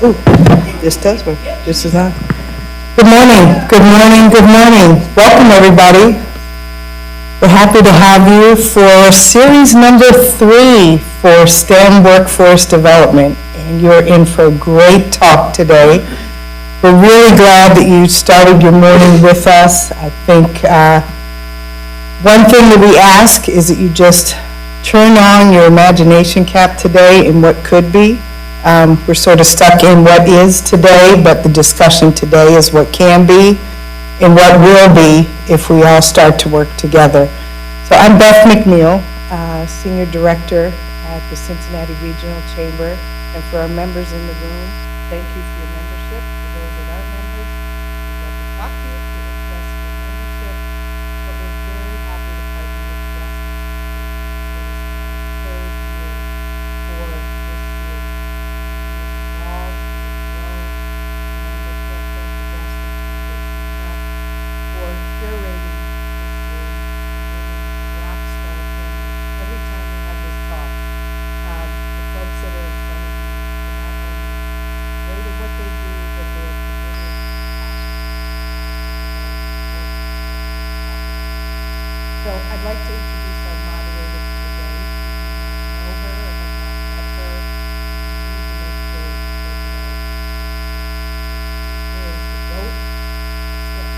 Ooh, this does work. This is on. Good morning, good morning, good morning. Welcome, everybody. We're happy to have you for series number 3 for S.T.E.M Workforce Development. And you're in for a great talk today. We're really glad that you started your morning with us. I think one thing that we ask is that you just turn on your imagination cap today in what could be. We're sort of stuck in what is today, but the discussion today is what can be and what will be if we all start to work together. So I'm Beth McNeil, Senior Director at the Cincinnati Regional Chamber. And for our members in the room, thank you for your membership. For those that aren't members, we'd love to talk to you if you're interested in membership. But we're very happy to partner with Justin. It is our 3rd year for this series. We've evolved, we've grown, and we can't thank the Justin enough for curating this series and bringing a rock star panel every time we have this talk. The folks that are in front of you are not only great at what they do, but they're committed, passionate. So I'd like to introduce our moderator for the day. If you know her or have not met her, you need to make sure that you check it out. She is the GOAT of STEM.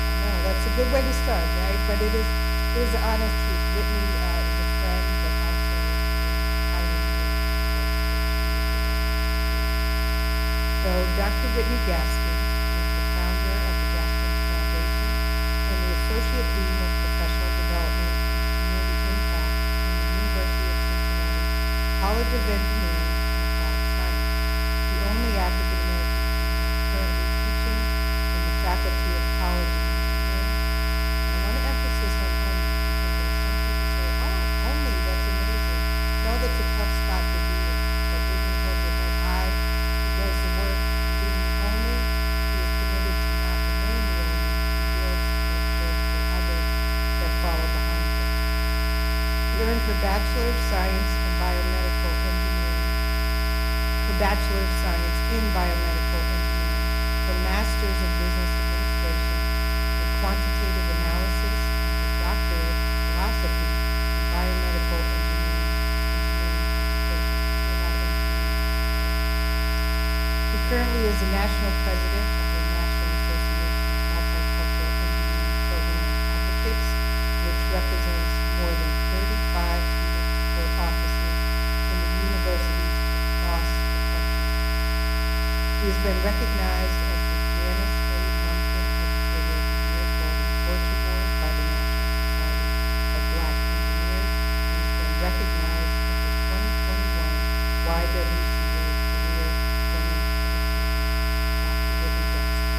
I know, that's a good way to start, right? But it is the honest truth. Whitney is a friend, but also a pioneer. So Dr. Whitney Gaskin is the founder of the Gaskin Foundation and the Associate Dean of Professional Development and Community Impact in the University of Cincinnati College of Engineering and Applied Science, the only African American female currently teaching in the Faculty of College of Engineering. And I want to emphasize on only because some people say, oh, only, that's amazing. No, that's a tough spot to be in. But Whitney holds her head high. She does the work being the only. She is committed to not remain the only. She builds and makes sure for others that follow behind her. She earned her Bachelor of Science in Biomedical Engineering, her Bachelor of Science in Biomedical Engineering, her Master's in Business Administration in Quantitative Analysis, and her Doctorate of Philosophy in Biomedical Engineering, Education, not engineering. He currently is the National President of the National Association of Multicultural Engineering Program Advocates, which represents more than 35 student support offices in the universities across the country. He has been recognized as the Janice A. Lumpkin Educator of the Year Golden Torch Award by the National Society of Black Engineers, and has been recognized as the 2021 YWCA Career Women of the Year. Dr. Whitney Gaskin.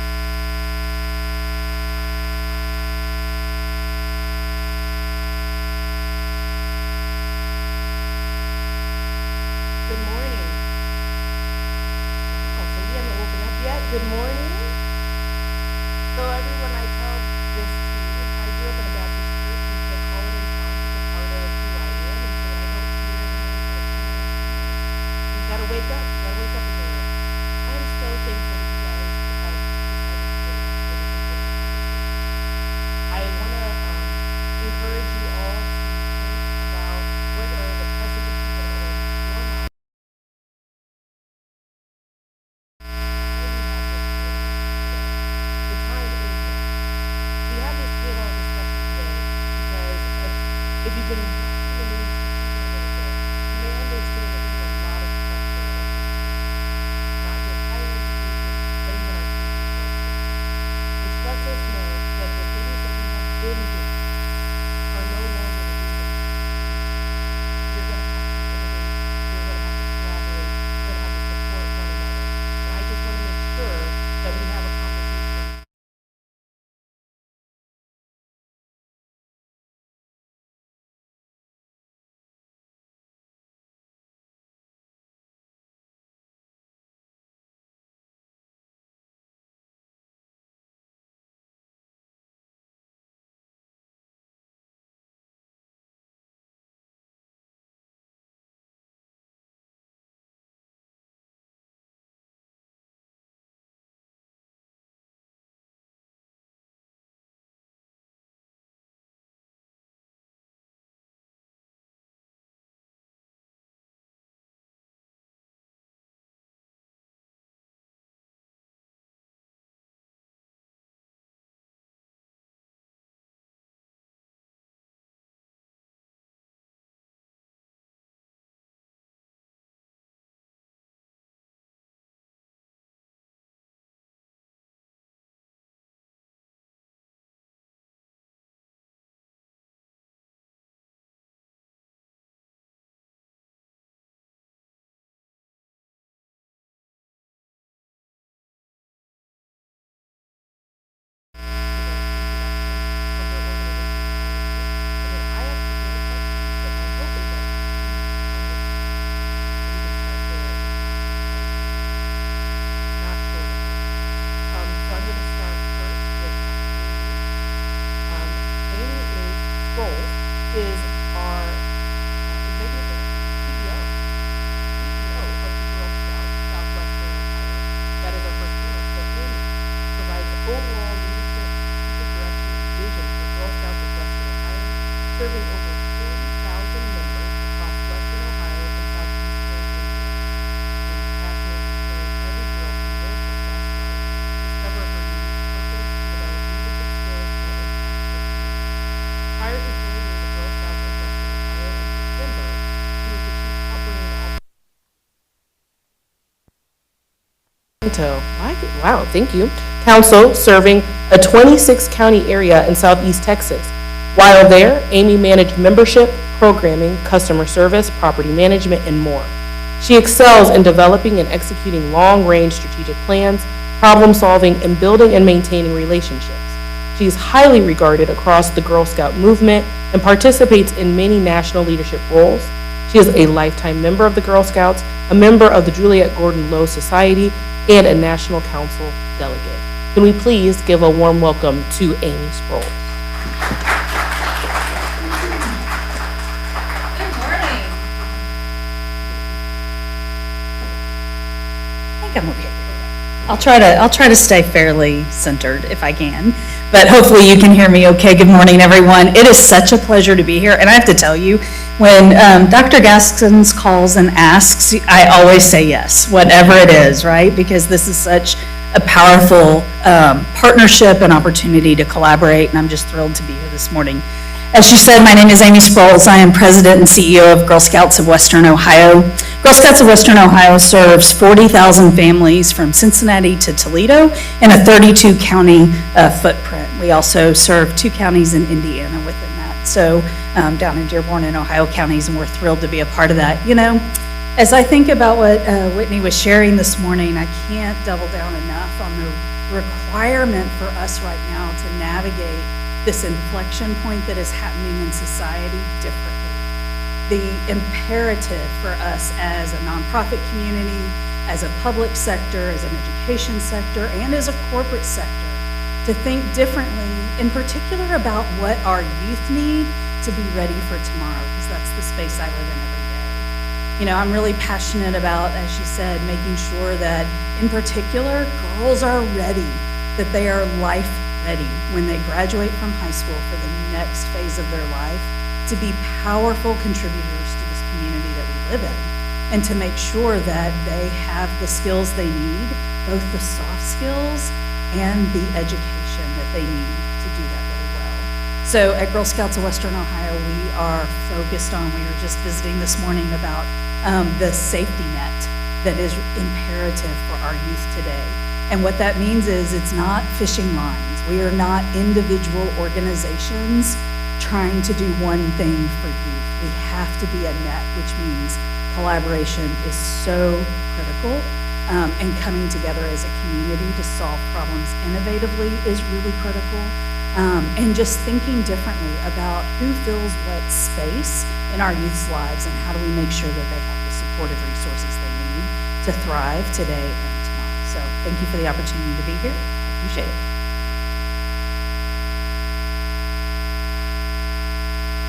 Good morning. Wow, so we haven't woken up yet. Good morning. So everyone, I tell this to you. I grew up in a Baptist church, and so culinary science is a part of who I am, and so I don't hear you gotta wake up. You gotta wake up in the room. I'm so thankful that you guys have decided to join us for this important conversation. I want to encourage you all to think about what are the presidencies that are in your mind. The time is now. We have this Wow, thank you. Council serving a 26-county area in Southeast Texas. While there, Amy managed membership, programming, customer service, property management, and more. She excels in developing and executing long-range strategic plans, problem solving, and building and maintaining relationships. She is highly regarded across the Girl Scout movement and participates in many national leadership roles. She is a lifetime member of the Girl Scouts, a member of the Juliette Gordon Low Society, and a National Council delegate. Can we please give a warm welcome to Amy Sproul? Good morning. I think I'm okay. I'll try to stay fairly centered if I can, but hopefully you can hear me okay. Good morning, everyone. It is such a pleasure to be here, and I have to tell you, when Dr. Gaskins calls and asks, I always say yes, whatever it is, right? Because this is such a powerful partnership and opportunity to collaborate, and I'm just thrilled to be here this morning. As she said, my name is Amy Sproles. I am President and CEO of Girl Scouts of Western Ohio. Girl Scouts of Western Ohio serves 40,000 families from Cincinnati to Toledo in a 32-county footprint. We also serve 2 counties in Indiana within that, so down in Dearborn and Ohio counties, and we're thrilled to be a part of that. You know, as I think about what Whitney was sharing this morning, I can't double down enough on the requirement for us right now to navigate this inflection point that is happening in society differently. The imperative for us as a nonprofit community, as a public sector, as an education sector, and as a corporate sector, to think differently, in particular about what our youth need to be ready for tomorrow, because that's the space I live in every day. You know, I'm really passionate about, as she said, making sure that, in particular, girls are ready, that they are life ready when they graduate from high school for the next phase of their life, to be powerful contributors to this community that we live in, and to make sure that they have the skills they need, both the soft skills and the education that they need to do that really well. So at Girl Scouts of Western Ohio, we are focused on, we were just visiting this morning about the safety net that is imperative for our youth today. And what that means is it's not fishing lines. We are not individual organizations trying to do one thing for youth. We have to be a net, which means collaboration is so critical, and coming together as a community to solve problems innovatively is really critical, and just thinking differently about who fills what space in our youth's lives and how do we make sure that they have the supportive resources they need to thrive today and tomorrow. So thank you for the opportunity to be here. I appreciate it.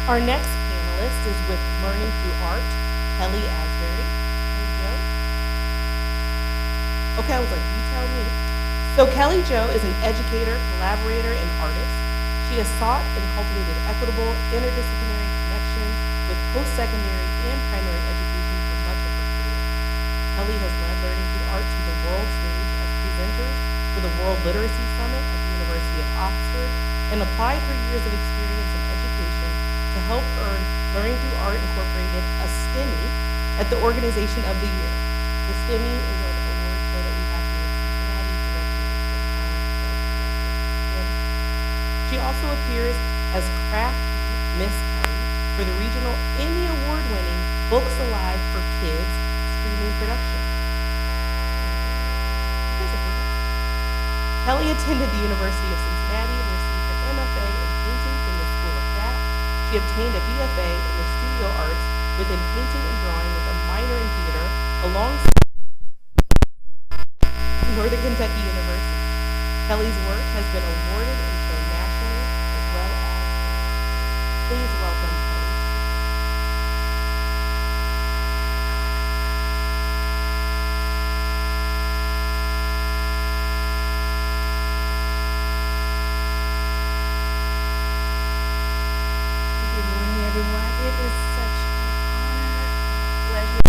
Our next panelist is with Learning Through Art, Kelly Asbury. Okay, I was like, you tell me. So Kelly Jo is an educator, collaborator, and artist. She has sought and cultivated equitable, interdisciplinary connections with post-secondary and primary education for much of her career. Kelly has led Learning Through Art to the world stage as presenters for the World Literacy Summit at the University of Oxford, and applied her years of experience in education to help earn Learning Through Art Incorporated a S.T.E.M at the Organization of the Year. The S.T.E.M is an award show that we have here in Cincinnati, directed by She also appears as Craft Miss Kelly for the regional Emmy Award-winning Books Alive for Kids streaming production. Kelly attended the University of Cincinnati and received her MFA in painting from the School of Craft. She obtained a BFA in the studio arts within painting and drawing with a minor in theater alongside Northern Kentucky University. Kelly's work has been awarded and shown nationally as well as internationally. Please welcome Kelly. Good morning, everyone. It is such an honor and pleasure.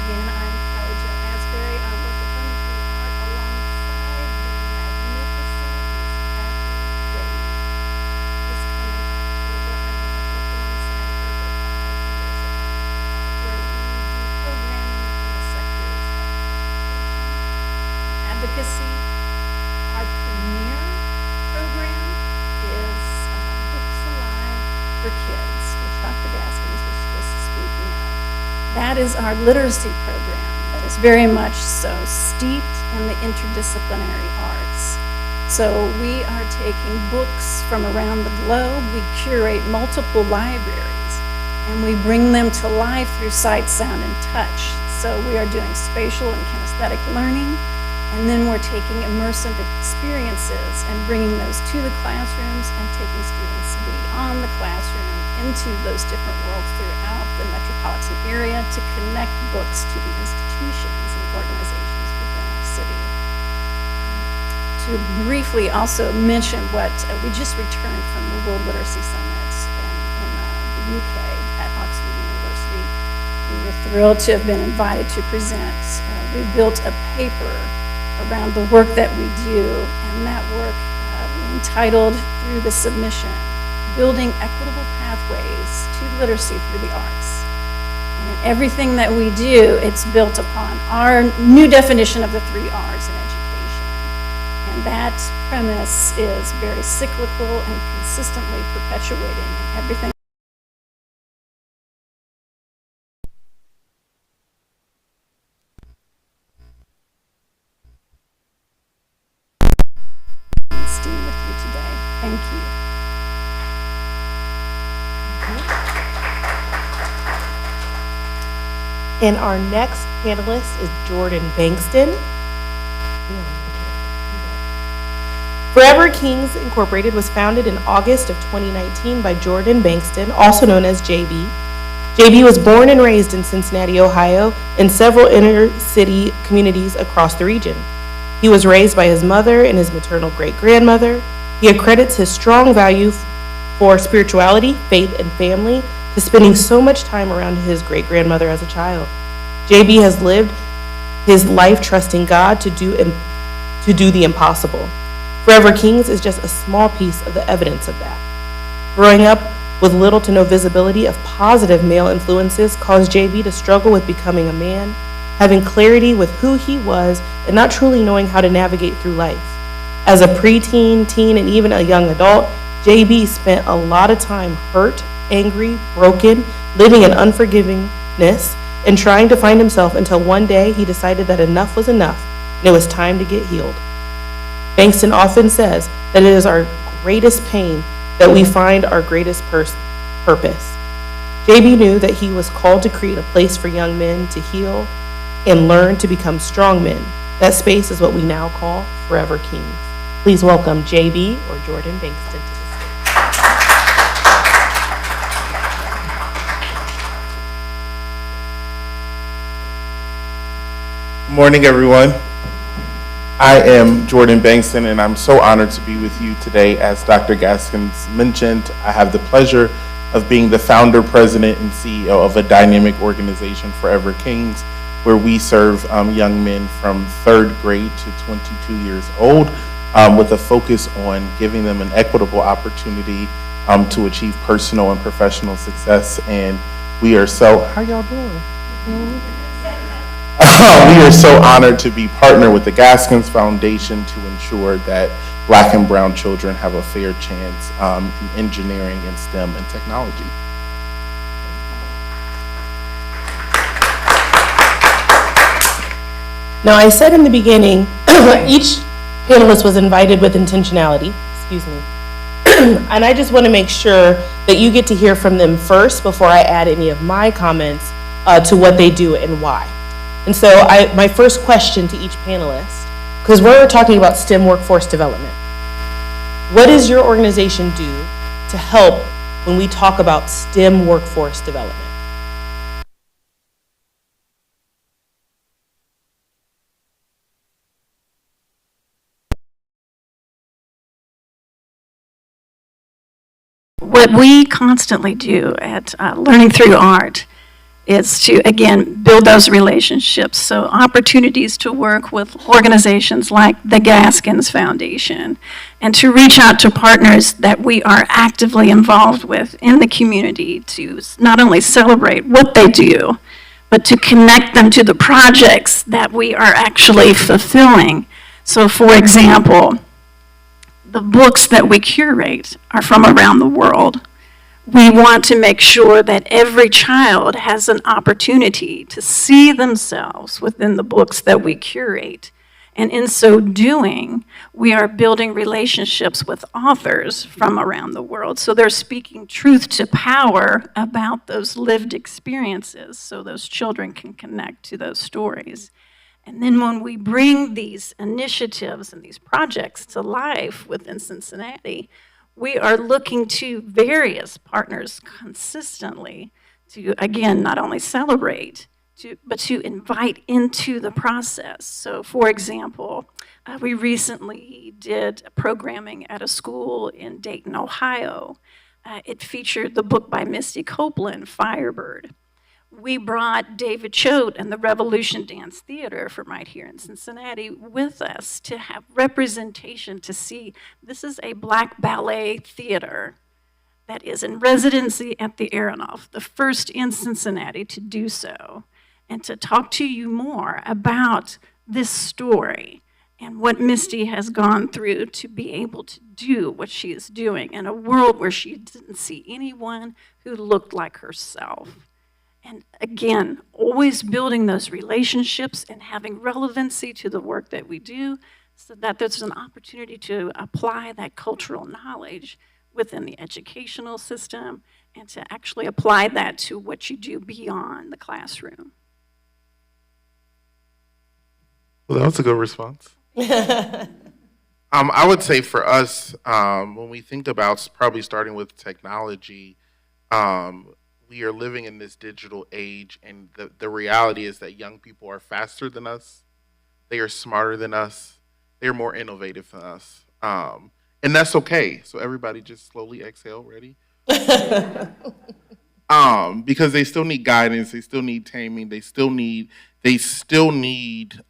Again, I'm Kelly Jo advocacy. Our premier program is Books Alive for Kids, which Dr. Gaskins was just speaking of. That is our literacy program that is very much so steeped in the interdisciplinary arts. So we are taking books from around the globe. We curate multiple libraries, and we bring them to life through sight, sound, and touch. So we are doing spatial and kinesthetic learning, and then we're taking immersive experiences and bringing those to the classrooms and taking students beyond the classroom into those different worlds throughout the metropolitan area to connect books to the institutions and organizations within our city. To briefly also mention what we just returned from the World Literacy Summit in the UK at Oxford University. We were thrilled to have been invited to present. We built a paper around the work that we do, and that work we entitled through the submission, Building Equitable Pathways to Literacy Through the Arts. And in everything that we do, it's built upon our new definition of the 3 R's in education. And that premise is very cyclical and consistently perpetuating in everything. S.T.E.M with you today. Thank you. And our next panelist is Jordan Bankston. Forever Kings Incorporated was founded in August of 2019 by Jordan Bankston, also known as JB. JB was born and raised in Cincinnati, Ohio, and several inner city communities across the region. He was raised by his mother and his maternal great-grandmother. He accredits his strong value for spirituality, faith, and family to spending so much time around his great-grandmother as a child. JB has lived his life trusting God to do the impossible. Forever Kings is just a small piece of the evidence of that. Growing up with little to no visibility of positive male influences caused JB to struggle with becoming a man, having clarity with who he was, and not truly knowing how to navigate through life. As a preteen, teen, and even a young adult, JB spent a lot of time hurt, angry, broken, living in unforgivingness, and trying to find himself until one day he decided that enough was enough, and it was time to get healed. Bankston often says that it is our greatest pain that we find our greatest purpose. JB knew that he was called to create a place for young men to heal and learn to become strong men. That space is what we now call Forever Kings. Please welcome JB or Jordan Bankston to the stage. Good morning, everyone. I am Jordan Bankston, and I'm so honored to be with you today. As Dr. Gaskins mentioned, I have the pleasure of being the founder, president, and CEO of a dynamic organization, Forever Kings, where we serve young men from 3rd grade to 22 years old with a focus on giving them an equitable opportunity to achieve personal and professional success. And we are so, how y'all doing? We are so honored to be partnered with the Gaskins Foundation to ensure that Black and brown children have a fair chance in engineering and STEM and technology. Now, I said in the beginning, each panelist was invited with intentionality, excuse me. And I just want to make sure that you get to hear from them first before I add any of my comments to what they do and why. And so my first question to each panelist, because we're talking about STEM workforce development. What does your organization do to help when we talk about STEM workforce development? What we constantly do at Learning Through Art is to, again, build those relationships. So opportunities to work with organizations like the Gaskins Foundation and to reach out to partners that we are actively involved with in the community to not only celebrate what they do, but to connect them to the projects that we are actually fulfilling So for example, the books that we curate are from around the world. We want to make sure that every child has an opportunity to see themselves within the books that we curate. And in so doing, we are building relationships with authors from around the world. So they're speaking truth to power about those lived experiences so those children can connect to those stories. And then when we bring these initiatives and these projects to life within Cincinnati, we are looking to various partners consistently to, again, not only celebrate, but to invite into the process. So for example, we recently did programming at a school in Dayton, Ohio. It featured the book by Misty Copeland, Firebird. We brought David Choate and the Revolution Dance Theater from right here in Cincinnati with us to have representation to see this is a Black ballet theater that is in residency at the Aronoff, the first in Cincinnati to do so, and to talk to you more about this story and what Misty has gone through to be able to do what she is doing in a world where she didn't see anyone who looked like herself. And again, always building those relationships and having relevancy to the work that we do so that there's an opportunity to apply that cultural knowledge within the educational system and to actually apply that to what you do beyond the classroom. Well, that was a good response. I would say for us, when we think about probably starting with technology, we are living in this digital age, and the reality is that young people are faster than us. They are smarter than us. They're more innovative than us. And that's okay. So everybody just slowly exhale, ready? Because they still need guidance, they still need taming, they still need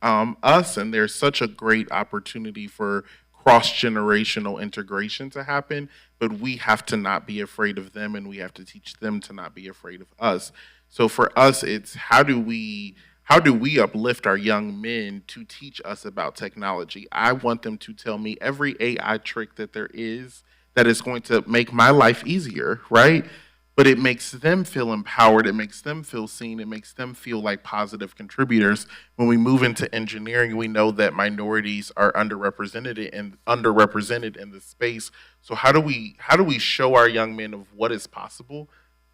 us, and there's such a great opportunity for cross-generational integration to happen, but we have to not be afraid of them, and we have to teach them to not be afraid of us. So for us, it's how do we uplift our young men to teach us about technology? I want them to tell me every AI trick that there is that is going to make my life easier, right? But it makes them feel empowered, it makes them feel seen, it makes them feel like positive contributors. When we move into engineering, we know that minorities are underrepresented in this space. So how do we show our young men of what is possible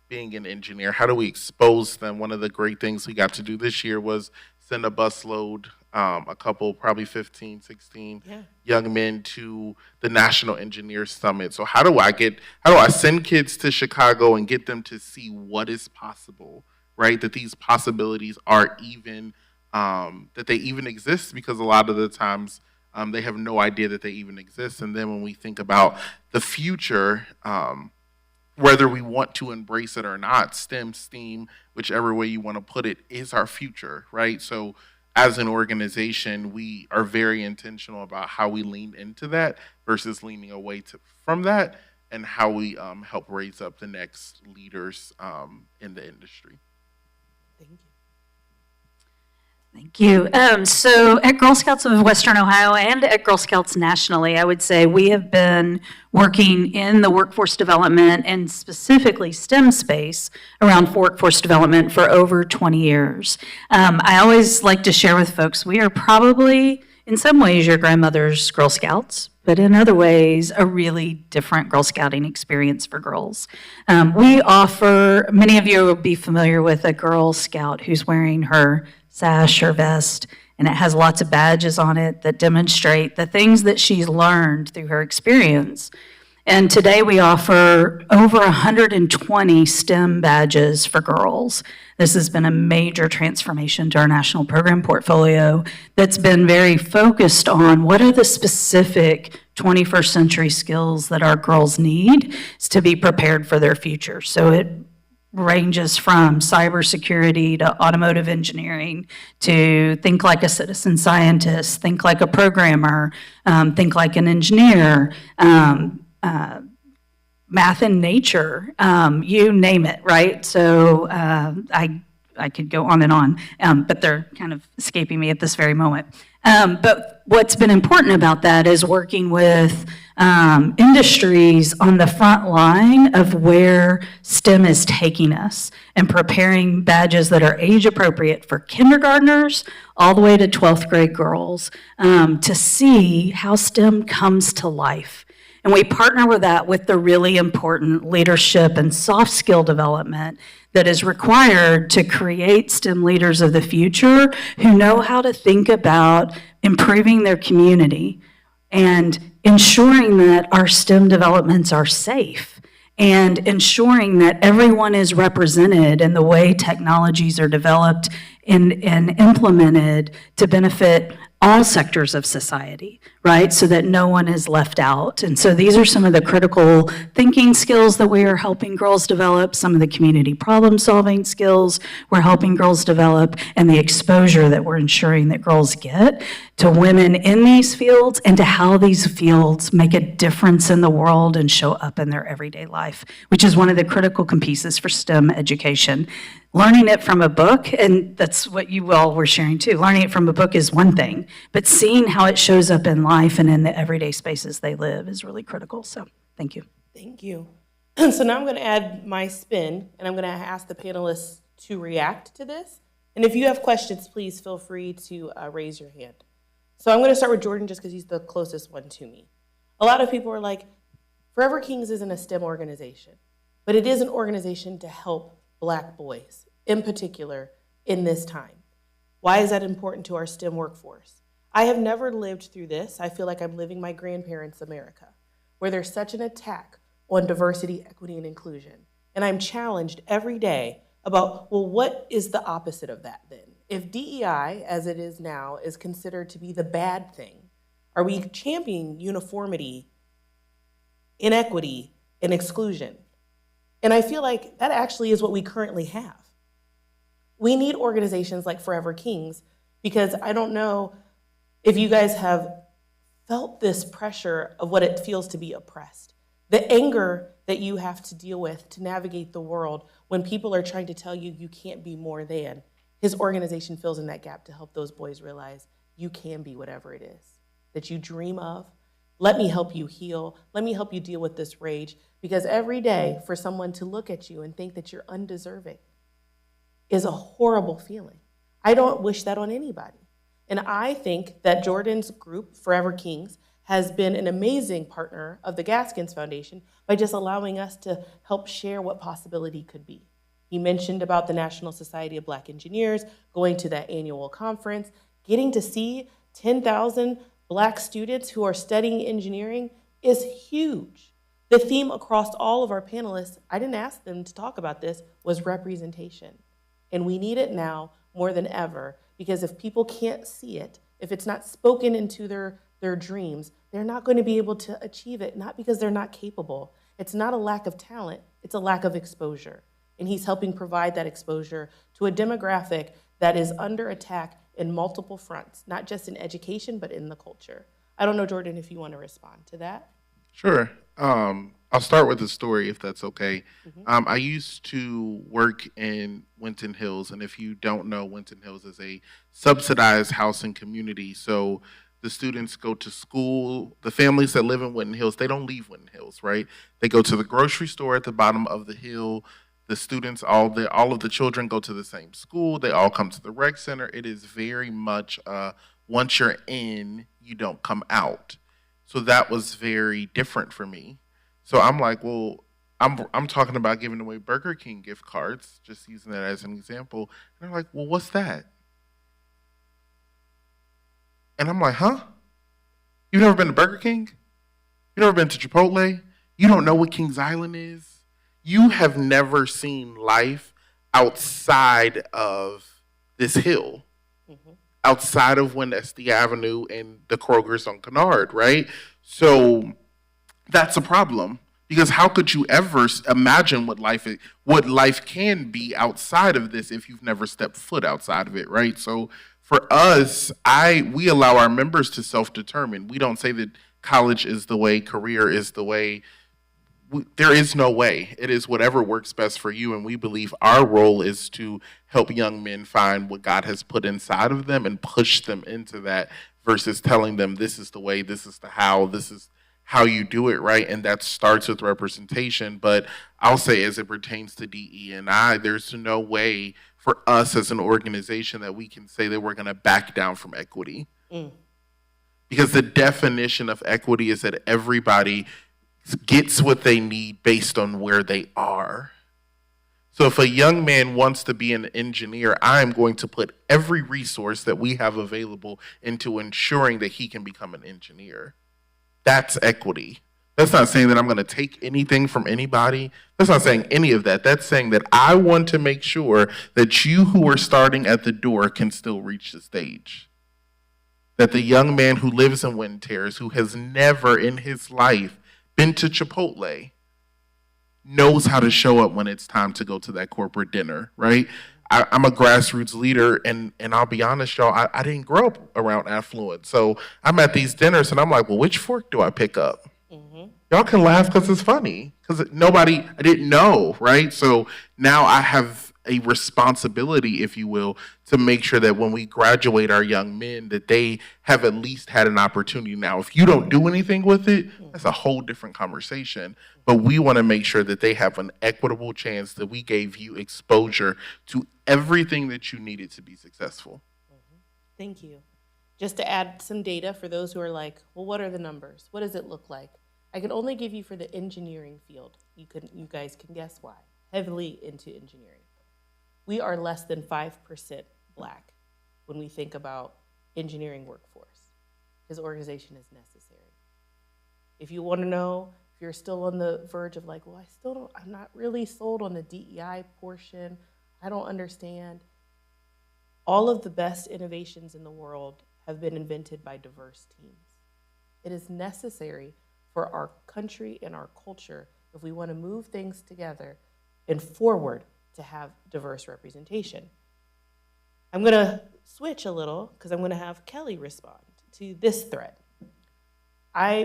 being an engineer? How do we expose them? One of the great things we got to do this year was send a busload, a couple, probably 15, 16 young men to the National Engineers Summit. So how do I send kids to Chicago and get them to see what is possible, right? That these possibilities are even, that they even exist, because a lot of the times they have no idea that they even exist. And then when we think about the future, whether we want to embrace it or not, STEM, STEAM, whichever way you want to put it, is our future, right? So as an organization, we are very intentional about how we lean into that versus leaning away from that, and how we help raise up the next leaders in the industry. Thank you. Thank you. So at Girl Scouts of Western Ohio and at Girl Scouts nationally, I would say we have been working in the workforce development and specifically STEM space around workforce development for over 20 years. I always like to share with folks, we are probably, in some ways, your grandmother's Girl Scouts, but in other ways, a really different Girl Scouting experience for girls. We offer, many of you will be familiar with a Girl Scout who's wearing her sash or vest, and it has lots of badges on it that demonstrate the things that she's learned through her experience. And today we offer over 120 STEM badges for girls. This has been a major transformation to our national program portfolio that's been very focused on what are the specific 21st century skills that our girls need to be prepared for their future. So it ranges from cybersecurity to automotive engineering to think like a citizen scientist, think like a programmer, think like an engineer, math and nature, you name it, right? So I could go on and on, but they're kind of escaping me at this very moment. But what's been important about that is working with industries on the front line of where STEM is taking us and preparing badges that are age appropriate for kindergartners all the way to 12th grade girls to see how STEM comes to life. And we partner with that with the really important leadership and soft skill development that is required to create STEM leaders of the future who know how to think about improving their community and ensuring that our STEM developments are safe and ensuring that everyone is represented in the way technologies are developed and implemented to benefit all sectors of society, right? So that no one is left out. And so these are some of the critical thinking skills that we are helping girls develop, some of the community problem solving skills we're helping girls develop, and the exposure that we're ensuring that girls get to women in these fields and to how these fields make a difference in the world and show up in their everyday life, which is one of the critical pieces for STEM education. Learning it from a book, and that's what you all were sharing too, learning it from a book is one thing, but seeing how it shows up in life and in the everyday spaces they live is really critical. So thank you. Thank you. So now I'm going to add my spin, and I'm going to ask the panelists to react to this. And if you have questions, please feel free to raise your hand. So I'm going to start with Jordan just because he's the closest one to me. A lot of people are like, Forever Kings isn't a STEM organization, but it is an organization to help Black boys, in particular, in this time. Why is that important to our STEM workforce? I have never lived through this. I feel like I'm living my grandparents' America, where there's such an attack on diversity, equity, and inclusion. And I'm challenged every day about, well, what is the opposite of that then? If DEI, as it is now, is considered to be the bad thing, are we championing uniformity, inequity, and exclusion? And I feel like that actually is what we currently have. We need organizations like Forever Kings because I don't know if you guys have felt this pressure of what it feels to be oppressed. The anger that you have to deal with to navigate the world when people are trying to tell you you can't be more than. His organization fills in that gap to help those boys realize you can be whatever it is that you dream of. Let me help you heal. Let me help you deal with this rage. Because every day for someone to look at you and think that you're undeserving is a horrible feeling. I don't wish that on anybody. And I think that Jordan's group, Forever Kings, has been an amazing partner of the Gaskins Foundation by just allowing us to help share what possibility could be. He mentioned about the National Society of Black Engineers, going to that annual conference, getting to see 10,000 Black students who are studying engineering is huge. The theme across all of our panelists, I didn't ask them to talk about this, was representation. And we need it now more than ever, because if people can't see it, if it's not spoken into their dreams, they're not going to be able to achieve it, not because they're not capable. It's not a lack of talent, it's a lack of exposure. And he's helping provide that exposure to a demographic that is under attack in multiple fronts, not just in education, but in the culture. I don't know, Jordan, if you want to respond to that. Sure. I'll start with a story, if that's okay. I used to work in Winton Hills, and if you don't know, Winton Hills is a subsidized housing community. So the students go to school. The families that live in Winton Hills, they don't leave Winton Hills, right? They go to the grocery store at the bottom of the hill. The students, all of the children go to the same school. They all come to the rec center. It is very much once you're in, you don't come out. So that was very different for me. So I'm like, well, I'm talking about giving away Burger King gift cards, just using that as an example. And they're like, well, what's that? And I'm like, huh? You've never been to Burger King? You've never been to Chipotle? You don't know what Kings Island is? You have never seen life outside of this hill, outside of Wendy Avenue and the Kroger's on Kennard, right? So that's a problem, because how could you ever imagine what life can be outside of this if you've never stepped foot outside of it, right? So for us, we allow our members to self-determine. We don't say that college is the way, career is the way. there is no way. It is whatever works best for you, and we believe our role is to help young men find what God has put inside of them and push them into that versus telling them this is the way, this is the how, this is how you do it, right? And that starts with representation. But I'll say, as it pertains to DE&I, there's no way for us as an organization that we can say that we're going to back down from equity. Because the definition of equity is that everybody gets what they need based on where they are. So if a young man wants to be an engineer, I am going to put every resource that we have available into ensuring that he can become an engineer. That's equity. That's not saying that I'm going to take anything from anybody. That's not saying any of that. That's saying that I want to make sure that you who are starting at the door can still reach the stage. That the young man who lives in Wind Terrace, who has never in his life been to Chipotle, knows how to show up when it's time to go to that corporate dinner, right? I'm a grassroots leader, and I'll be honest, y'all, I didn't grow up around affluence. So I'm at these dinners, and I'm like, well, which fork do I pick up? Y'all can laugh because it's funny, because I didn't know, right? So now I have a responsibility, if you will, to make sure that when we graduate our young men, that they have at least had an opportunity. Now, if you don't do anything with it, that's a whole different conversation. But we want to make sure that they have an equitable chance, that we gave you exposure to everything that you needed to be successful. Thank you. Just to add some data for those who are like, well, what are the numbers? What does it look like? I can only give you for the engineering field. You guys can guess why. Heavily into engineering. We are less than 5% Black when we think about engineering workforce. His organization is necessary. If you want to know, if you're still on the verge of like, well, I'm not really sold on the DEI portion, I don't understand. All of the best innovations in the world have been invented by diverse teams. It is necessary for our country and our culture, if we want to move things together and forward, to have diverse representation. I'm going to switch a little because I'm going to have Kelly respond to this thread.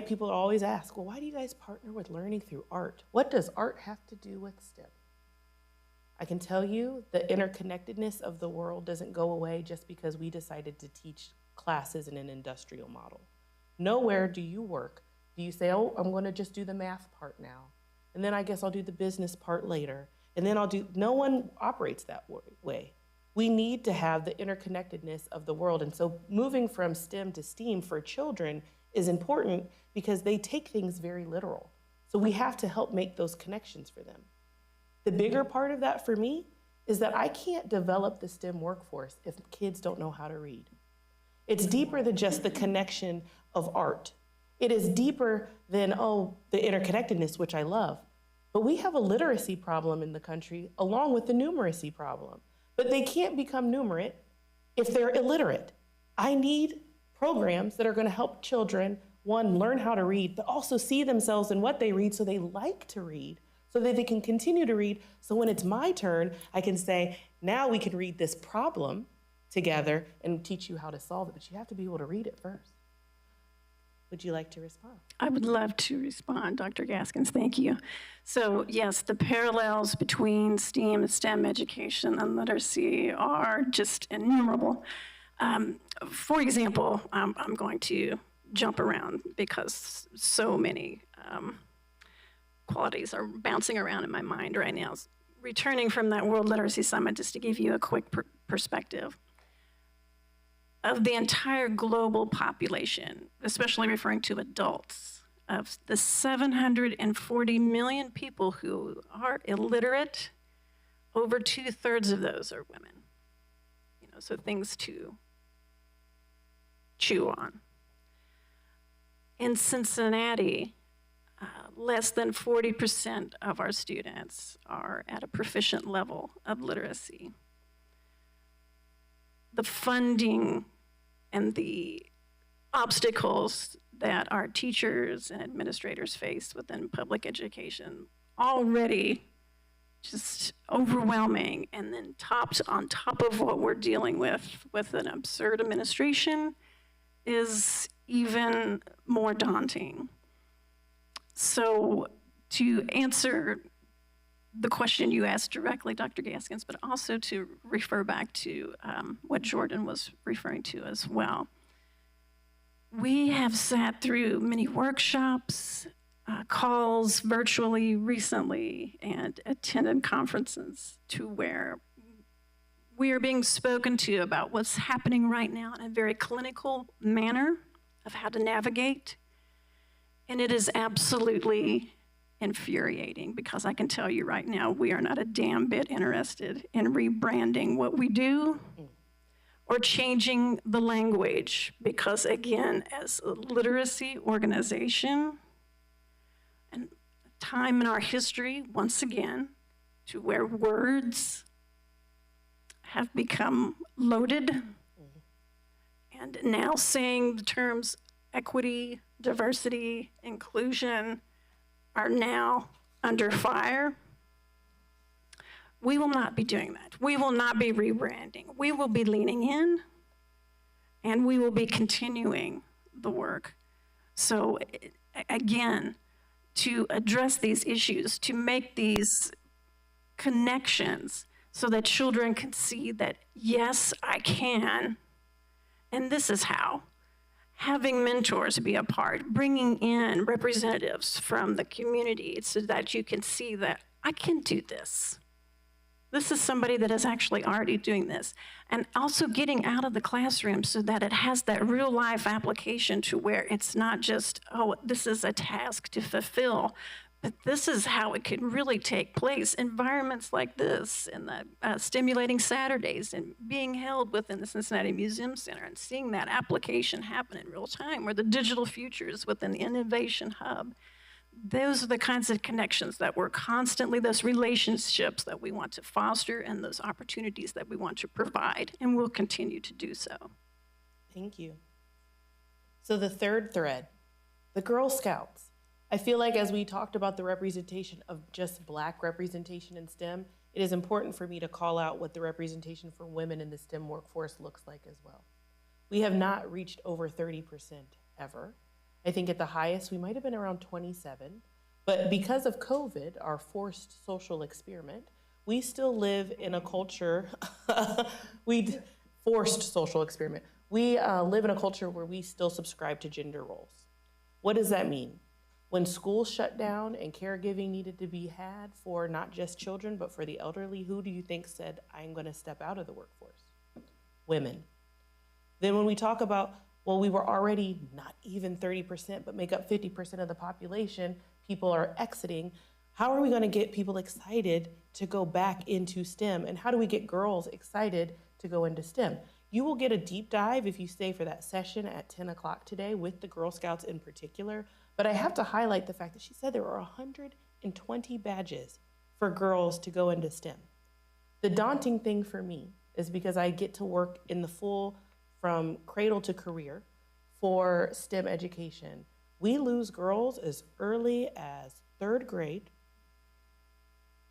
People always ask, well, why do you guys partner with Learning Through Art? What does art have to do with STEM? I can tell you the interconnectedness of the world doesn't go away just because we decided to teach classes in an industrial model. Nowhere do you work. Do you say, oh, I'm going to just do the math part now, and then I guess I'll do the business part later, and then no one operates that way. We need to have the interconnectedness of the world, and so moving from STEM to STEAM for children is important because they take things very literal. So we have to help make those connections for them. The bigger part of that for me is that I can't develop the STEM workforce if kids don't know how to read. It's deeper than just the connection of art. It is deeper than, the interconnectedness, which I love. But we have a literacy problem in the country along with the numeracy problem. But they can't become numerate if they're illiterate. I need programs that are going to help children, one, learn how to read, but also see themselves in what they read so they like to read, so that they can continue to read. So when it's my turn, I can say, now we can read this problem together and teach you how to solve it. But you have to be able to read it first. Would you like to respond? I would love to respond, Dr. Gaskins, thank you. So yes, the parallels between STEAM and STEM education and literacy are just innumerable. For example, I'm going to jump around because so many qualities are bouncing around in my mind right now. Returning from that World Literacy Summit, just to give you a quick perspective. Of the entire global population, especially referring to adults, of the 740 million people who are illiterate, over 2/3 of those are women. So things to chew on. In Cincinnati, less than 40% of our students are at a proficient level of literacy. The funding and the obstacles that our teachers and administrators face within public education already just overwhelming, and then on top of what we're dealing with an absurd administration, is even more daunting. So to answer the question you asked directly, Dr. Gaskins, but also to refer back to what Jordan was referring to as well. We have sat through many workshops, calls virtually recently, and attended conferences to where we are being spoken to about what's happening right now in a very clinical manner of how to navigate. And it is absolutely infuriating, because I can tell you right now, we are not a damn bit interested in rebranding what we do or changing the language, because again, as a literacy organization, and time in our history, once again, to where words have become loaded, and now saying the terms equity, diversity, inclusion are now under fire. We will not be doing that. We will not be rebranding. We will be leaning in, and we will be continuing the work. So again, to address these issues, to make these connections so that children can see that, yes, I can, and this is how. Having mentors be a part, bringing in representatives from the community so that you can see that I can do this. This is somebody that is actually already doing this. And also getting out of the classroom so that it has that real life application to where it's not just, oh, this is a task to fulfill, but this is how it can really take place. Environments like this, and the stimulating Saturdays, and being held within the Cincinnati Museum Center, and seeing that application happen in real time, or the digital futures within the Innovation Hub. Those are the kinds of connections that we're constantly, those relationships that we want to foster, and those opportunities that we want to provide, and we'll continue to do so. Thank you. So the third thread, the Girl Scouts. I feel like as we talked about the representation of just Black representation in STEM, it is important for me to call out what the representation for women in the STEM workforce looks like as well. We have not reached over 30% ever. I think at the highest, we might have been around 27, but because of COVID, our forced social experiment, we still live in a culture, forced social experiment. We live in a culture where we still subscribe to gender roles. What does that mean? When schools shut down and caregiving needed to be had for not just children, but for the elderly, who do you think said, I'm going to step out of the workforce? Women. Then when we talk about, well, we were already not even 30%, but make up 50% of the population, people are exiting. How are we going to get people excited to go back into STEM? And how do we get girls excited to go into STEM? You will get a deep dive if you stay for that session at 10 o'clock today with the Girl Scouts in particular. But I have to highlight the fact that she said there were 120 badges for girls to go into STEM. The daunting thing for me is because I get to work in the full, from cradle to career for STEM education. We lose girls as early as 3rd grade.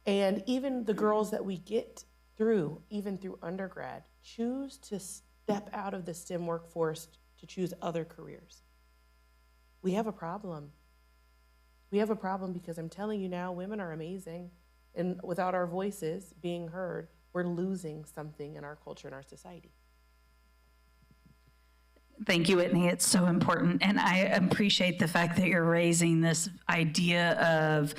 And even the girls that we get through, even through undergrad, choose to step out of the STEM workforce to choose other careers. We have a problem. We have a problem because I'm telling you now, women are amazing. And without our voices being heard, we're losing something in our culture and our society. Thank you, Whitney. It's so important. And I appreciate the fact that you're raising this idea of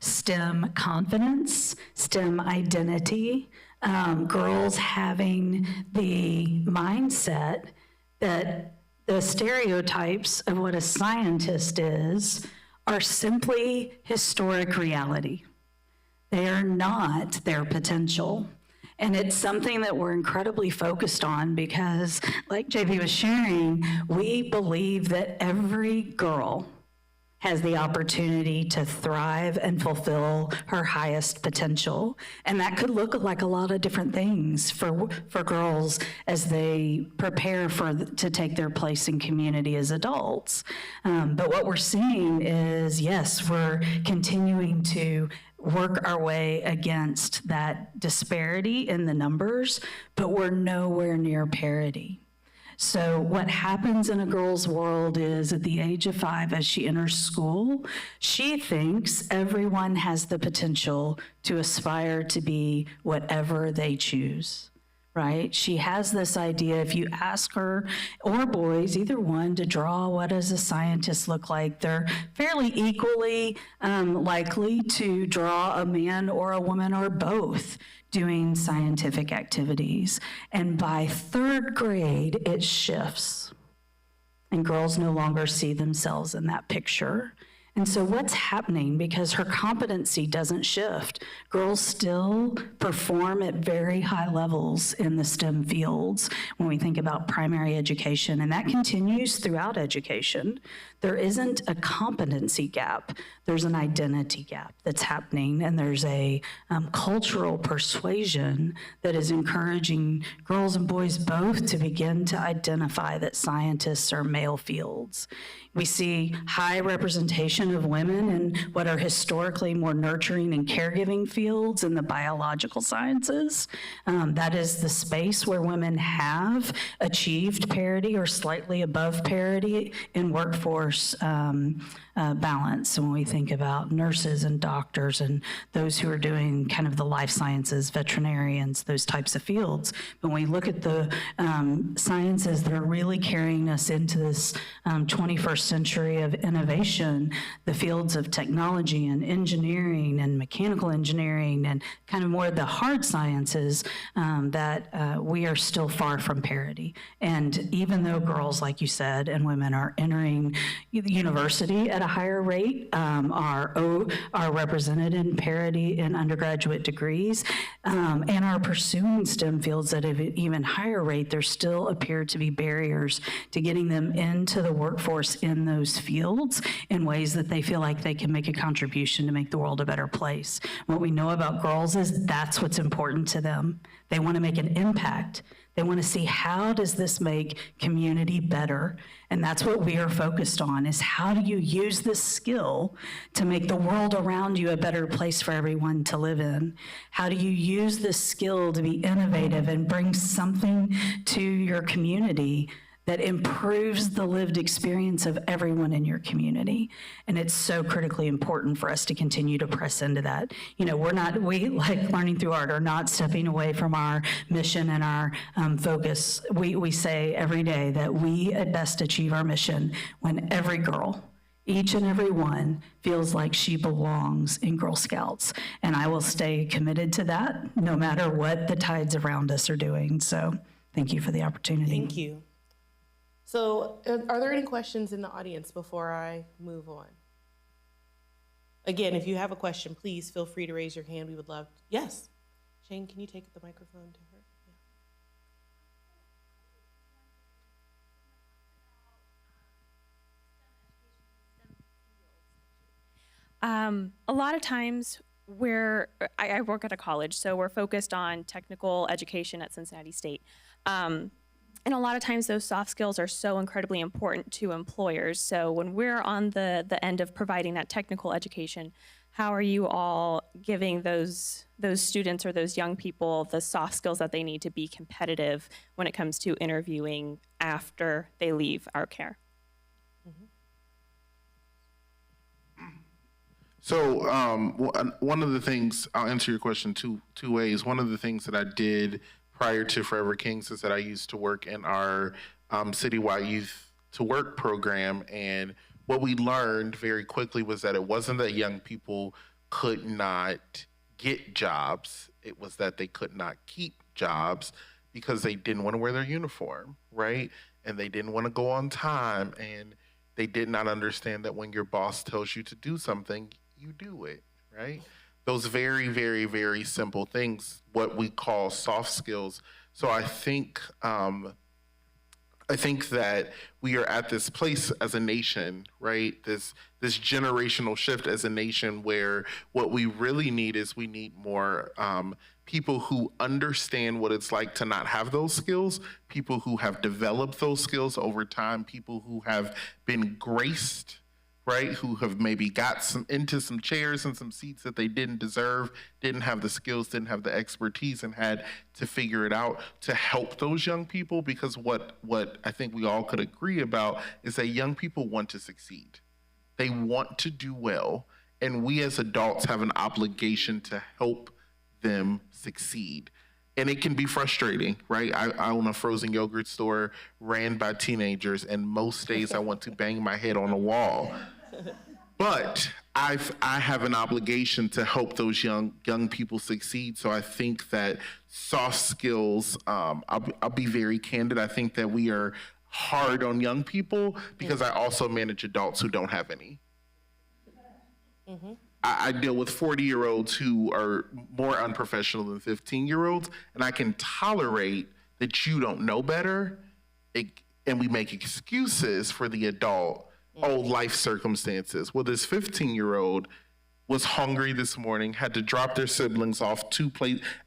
STEM confidence, STEM identity, girls having the mindset that the stereotypes of what a scientist is are simply historic reality. They are not their potential. And it's something that we're incredibly focused on because, like JP was sharing, we believe that every girl has the opportunity to thrive and fulfill her highest potential. And that could look like a lot of different things for girls as they prepare to take their place in community as adults. But what we're seeing is, yes, we're continuing to work our way against that disparity in the numbers, but we're nowhere near parity. So what happens in a girl's world is at the age of 5, as she enters school, she thinks everyone has the potential to aspire to be whatever they choose. Right? She has this idea, if you ask her, or boys, either one, to draw what does a scientist look like, they're fairly equally likely to draw a man or a woman or both doing scientific activities. And by 3rd grade, it shifts. And girls no longer see themselves in that picture. And so what's happening, because her competency doesn't shift, girls still perform at very high levels in the STEM fields when we think about primary education, and that continues throughout education. There isn't a competency gap, there's an identity gap that's happening, and there's a cultural persuasion that is encouraging girls and boys both to begin to identify that scientists are male fields. We see high representation of women in what are historically more nurturing and caregiving fields in the biological sciences. That is the space where women have achieved parity or slightly above parity in workforce balance. When we think about nurses and doctors and those who are doing kind of the life sciences, veterinarians, those types of fields. But when we look at the sciences that are really carrying us into this 21st century of innovation, the fields of technology and engineering and mechanical engineering and kind of more the hard sciences, that we are still far from parity. And even though girls, like you said, and women are entering university at a higher rate, are represented in parity in undergraduate degrees, and are pursuing STEM fields at an even higher rate, there still appear to be barriers to getting them into the workforce in those fields in ways that they feel like they can make a contribution to make the world a better place. What we know about girls is that's what's important to them. They want to make an impact. They want to see, how does this make community better? And that's what we are focused on, is how do you use this skill to make the world around you a better place for everyone to live in? How do you use this skill to be innovative and bring something to your community that improves the lived experience of everyone in your community? And it's so critically important for us to continue to press into that. You know, we like Learning Through Art are not stepping away from our mission and our focus. We say every day that we at best achieve our mission when every girl, each and every one, feels like she belongs in Girl Scouts. And I will stay committed to that no matter what the tides around us are doing. So thank you for the opportunity. Thank you. So are there any questions in the audience before I move on? Again, if you have a question, please feel free to raise your hand. We would love to. Yes. Shane, can you take the microphone to her? A lot of times I work at a college, so we're focused on technical education at Cincinnati State. And a lot of times those soft skills are so incredibly important to employers. So when we're on the end of providing that technical education, how are you all giving those students or those young people the soft skills that they need to be competitive when it comes to interviewing after they leave our care? So one of the things, I'll answer your question two ways. One of the things that I did prior to Forever Kings is that I used to work in our citywide youth to work program. And what we learned very quickly was that it wasn't that young people could not get jobs. It was that they could not keep jobs because they didn't want to wear their uniform, right? And they didn't want to go on time. And they did not understand that when your boss tells you to do something, you do it, right? Those very, very, very simple things, what we call soft skills. So I think that we are at this place as a nation, right? This generational shift as a nation where what we really need is we need more people who understand what it's like to not have those skills, people who have developed those skills over time, people who have been graced, right? Who have maybe got into some chairs and some seats that they didn't deserve, didn't have the skills, didn't have the expertise, and had to figure it out to help those young people. Because what I think we all could agree about is that young people want to succeed. They want to do well, and we as adults have an obligation to help them succeed. And it can be frustrating, right? I own a frozen yogurt store ran by teenagers, and most days I want to bang my head on a wall. But I have an obligation to help those young people succeed. So I think that soft skills, I'll be very candid. I think that we are hard on young people because I also manage adults who don't have any. I deal with 40-year-olds who are more unprofessional than 15-year-olds, and I can tolerate that you don't know better, and we make excuses for the adult. Oh, life circumstances. Well, this 15-year-old was hungry this morning, had to drop their siblings off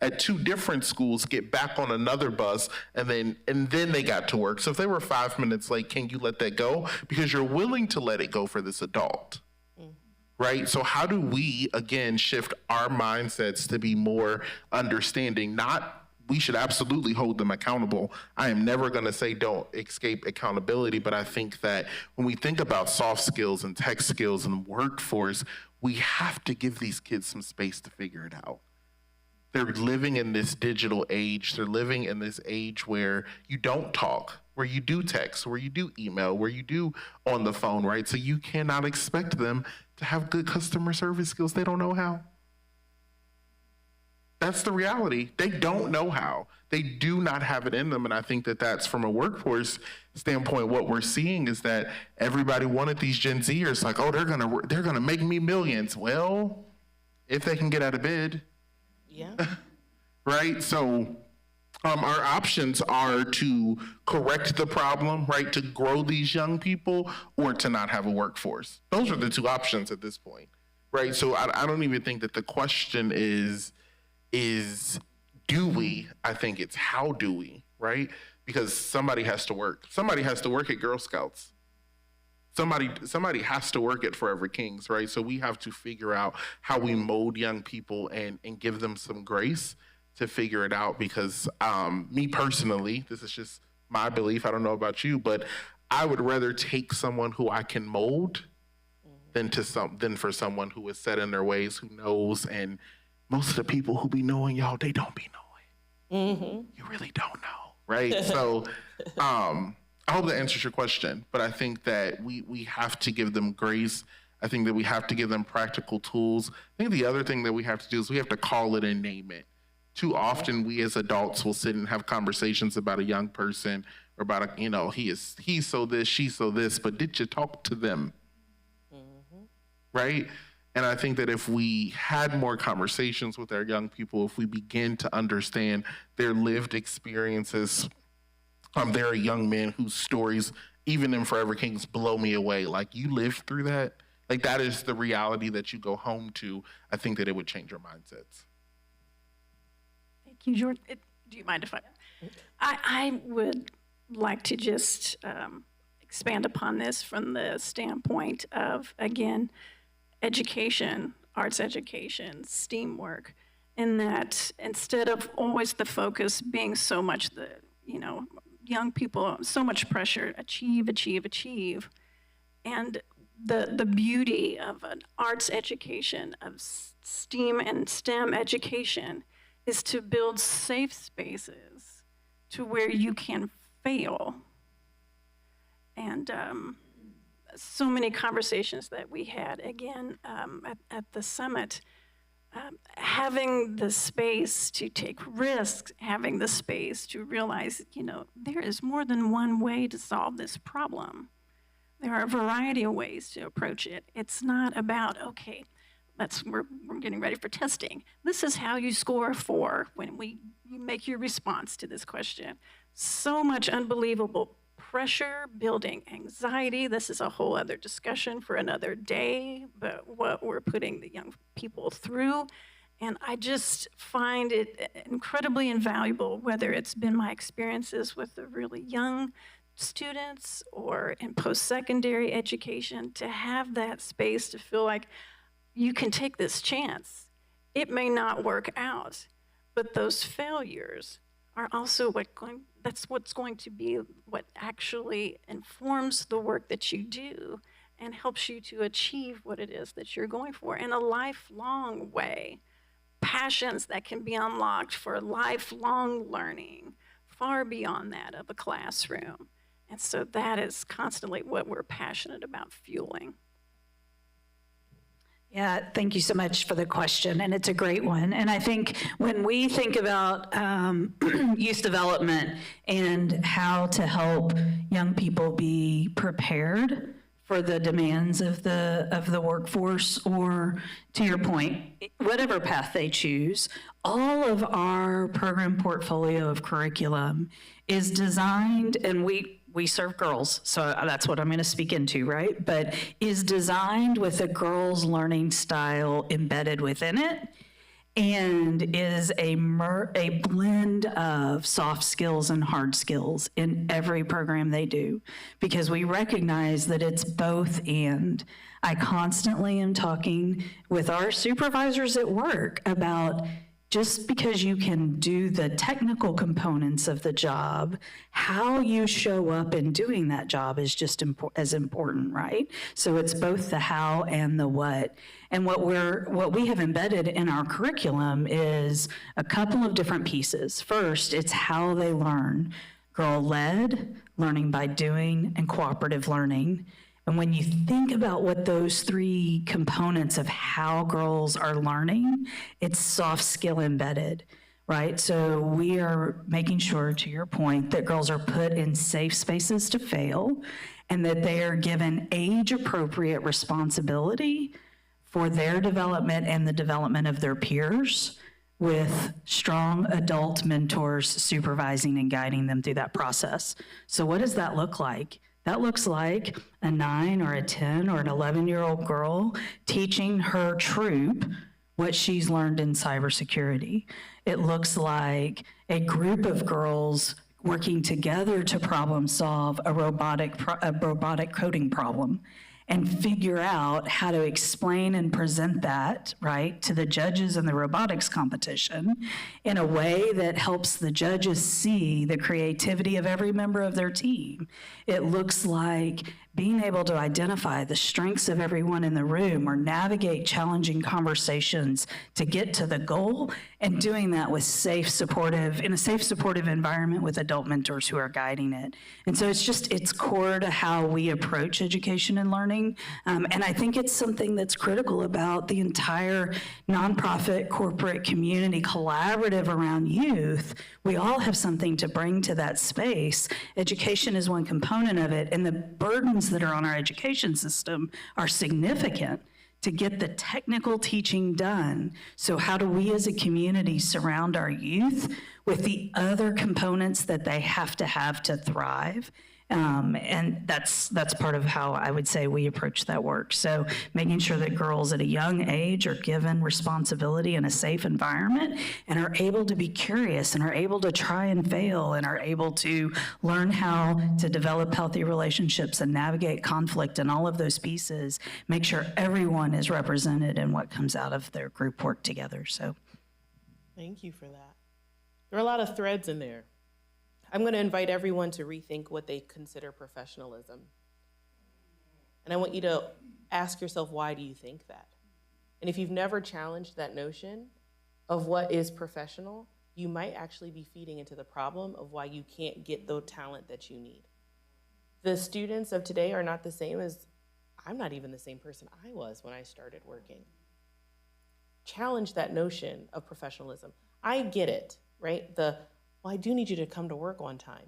at two different schools, get back on another bus, and then they got to work. So if they were 5 minutes late, can you let that go? Because you're willing to let it go for this adult. Right? So how do we, again, shift our mindsets to be more understanding? We should absolutely hold them accountable. I am never going to say don't escape accountability, but I think that when we think about soft skills and tech skills and workforce, we have to give these kids some space to figure it out. They're living in this digital age. They're living in this age where you don't talk, where you do text, where you do email, where you do on the phone, right? So you cannot expect them to have good customer service skills. They don't know how. That's the reality. They don't know how. They do not have it in them. And I think that that's from a workforce standpoint, what we're seeing is that everybody wanted these Gen Zers like, oh, they're gonna make me millions. Well, if they can get out of bed. Yeah. Right? So our options are to correct the problem, right? To grow these young people or to not have a workforce. Those are the two options at this point, right? So I don't even think that the question is do we? I think it's how do we, right? Because somebody has to work. Somebody has to work at Girl Scouts. Somebody has to work at Forever Kings, right? So we have to figure out how we mold young people and give them some grace to figure it out. Because me personally, this is just my belief, I don't know about you, but I would rather take someone who I can mold than for someone who is set in their ways, who knows. And most of the people who be knowing, y'all, they don't be knowing. You really don't know, right? So I hope that answers your question, but I think that we have to give them grace. I think that we have to give them practical tools. I think the other thing that we have to do is we have to call it and name it. Too often we as adults will sit and have conversations about a young person or about he's so this, she's so this, but did you talk to them? Right? And I think that if we had more conversations with our young people, if we begin to understand their lived experiences, there are young men whose stories, even in Forever Kings, blow me away. Like, you lived through that? Like, that is the reality that you go home to. I think that it would change your mindsets. Thank you, Jordan. Do you mind if I would like to just expand upon this from the standpoint of, again, education, arts education, STEAM work, in that instead of always the focus being so much young people, so much pressure, achieve, and the beauty of an arts education, of STEAM and STEM education, is to build safe spaces to where you can fail. And so many conversations that we had, again, at the summit, having the space to take risks, having the space to realize, there is more than one way to solve this problem. There are a variety of ways to approach it. It's not about, okay, we're getting ready for testing. This is how you score a 4 when you make your response to this question. So much unbelievable pressure, building anxiety. This is a whole other discussion for another day, but what we're putting the young people through. And I just find it incredibly invaluable, whether it's been my experiences with the really young students or in post-secondary education to have that space to feel like you can take this chance. It may not work out, but those failures are also that's what's going to be what actually informs the work that you do and helps you to achieve what it is that you're going for in a lifelong way. Passions that can be unlocked for lifelong learning, far beyond that of a classroom. And so that is constantly what we're passionate about fueling. Yeah, thank you so much for the question, and it's a great one. And I think when we think about youth development and how to help young people be prepared for the demands of the workforce, or to your point, whatever path they choose, all of our program portfolio of curriculum is designed, and we serve girls, so that's what I'm going to speak into, right? But is designed with a girls' learning style embedded within it, and is a blend of soft skills and hard skills in every program they do, because we recognize that it's both and. I constantly am talking with our supervisors at work about just because you can do the technical components of the job, how you show up in doing that job is just as important, right? So it's both the how and the what. And what we have embedded in our curriculum is a couple of different pieces. First, it's how they learn. Girl-led, learning by doing, and cooperative learning. And when you think about what those three components of how girls are learning, it's soft skill embedded, right? So we are making sure, to your point, that girls are put in safe spaces to fail, and that they are given age-appropriate responsibility for their development and the development of their peers, with strong adult mentors supervising and guiding them through that process. So what does that look like? That looks like a 9 or a 10 or an 11-year-old girl teaching her troop what she's learned in cybersecurity. It looks like a group of girls working together to problem solve a robotic coding problem, and figure out how to explain and present that, right, to the judges in the robotics competition in a way that helps the judges see the creativity of every member of their team. It looks like being able to identify the strengths of everyone in the room, or navigate challenging conversations to get to the goal, and doing that with in a safe, supportive environment with adult mentors who are guiding it. And so it's core to how we approach education and learning. And I think it's something that's critical about the entire nonprofit, corporate, community collaborative around youth. We all have something to bring to that space. Education is one component of it, and the burdens that are on our education system are significant to get the technical teaching done. So how do we as a community surround our youth with the other components that they have to thrive? And that's part of how I would say we approach that work. So making sure that girls at a young age are given responsibility in a safe environment, and are able to be curious, and are able to try and fail, and are able to learn how to develop healthy relationships and navigate conflict and all of those pieces. Make sure everyone is represented in what comes out of their group work together. So thank you for that. There are a lot of threads in there. I'm going to invite everyone to rethink what they consider professionalism. And I want you to ask yourself, why do you think that? And if you've never challenged that notion of what is professional, you might actually be feeding into the problem of why you can't get the talent that you need. The students of today are not the same as, I'm not even the same person I was when I started working. Challenge that notion of professionalism. I get it, right? Well, I do need you to come to work on time.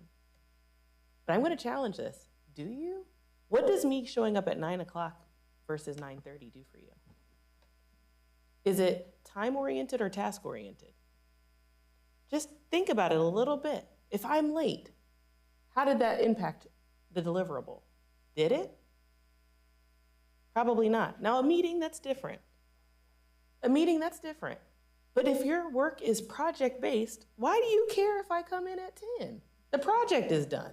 But I'm going to challenge this. Do you? What does me showing up at 9 o'clock versus 9:30 do for you? Is it time-oriented or task-oriented? Just think about it a little bit. If I'm late, how did that impact the deliverable? Did it? Probably not. Now, a meeting, that's different. But if your work is project-based, why do you care if I come in at 10? The project is done.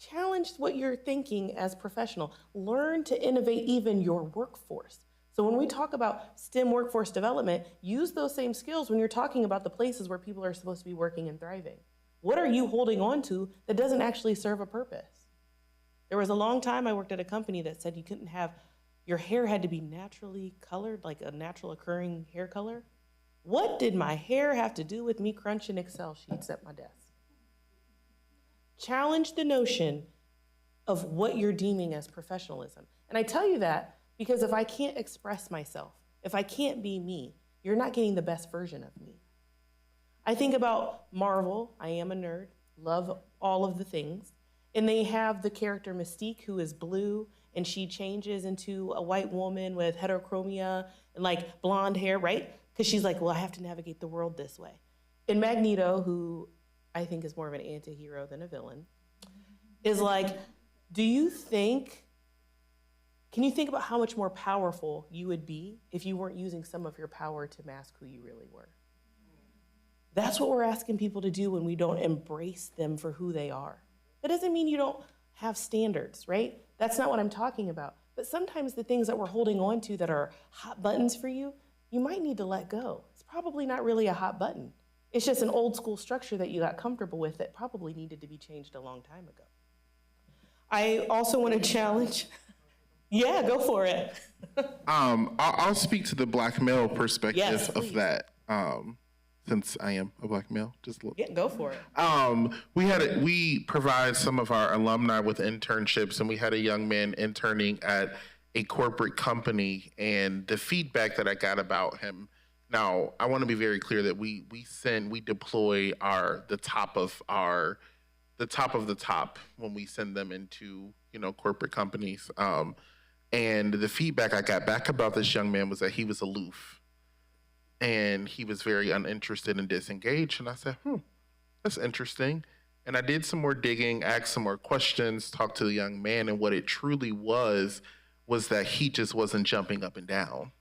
Challenge what you're thinking as professional. Learn to innovate even your workforce. So when we talk about STEM workforce development, use those same skills when you're talking about the places where people are supposed to be working and thriving. What are you holding on to that doesn't actually serve a purpose? There was a long time I worked at a company that said you couldn't have, your hair had to be naturally colored, like a natural occurring hair color. What did my hair have to do with me crunching Excel sheets at my desk? Challenge the notion of what you're deeming as professionalism. And I tell you that because if I can't express myself, if I can't be me, you're not getting the best version of me. I think about Marvel. I am a nerd, love all of the things. And they have the character Mystique, who is blue, and she changes into a white woman with heterochromia and like blonde hair, right? Because she's like, well, I have to navigate the world this way. And Magneto, who I think is more of an anti-hero than a villain, is like, can you think about how much more powerful you would be if you weren't using some of your power to mask who you really were? That's what we're asking people to do when we don't embrace them for who they are. That doesn't mean you don't have standards, right? That's not what I'm talking about. But sometimes the things that we're holding on to that are hot buttons for you, you might need to let go. It's probably not really a hot button. It's just an old school structure that you got comfortable with that probably needed to be changed a long time ago. I also want to challenge, yeah, go for it. I'll speak to the black male perspective Yes, of please. that, since I am a black male. Just a little. Yeah, go for it. We provide some of our alumni with internships, and we had a young man interning at a corporate company, and the feedback that I got about him. Now, I want to be very clear that we deploy the top of the top when we send them into, corporate companies. And the feedback I got back about this young man was that he was aloof and he was very uninterested and disengaged. And I said, that's interesting. And I did some more digging, asked some more questions, talked to the young man, and what it truly was that he just wasn't jumping up and down.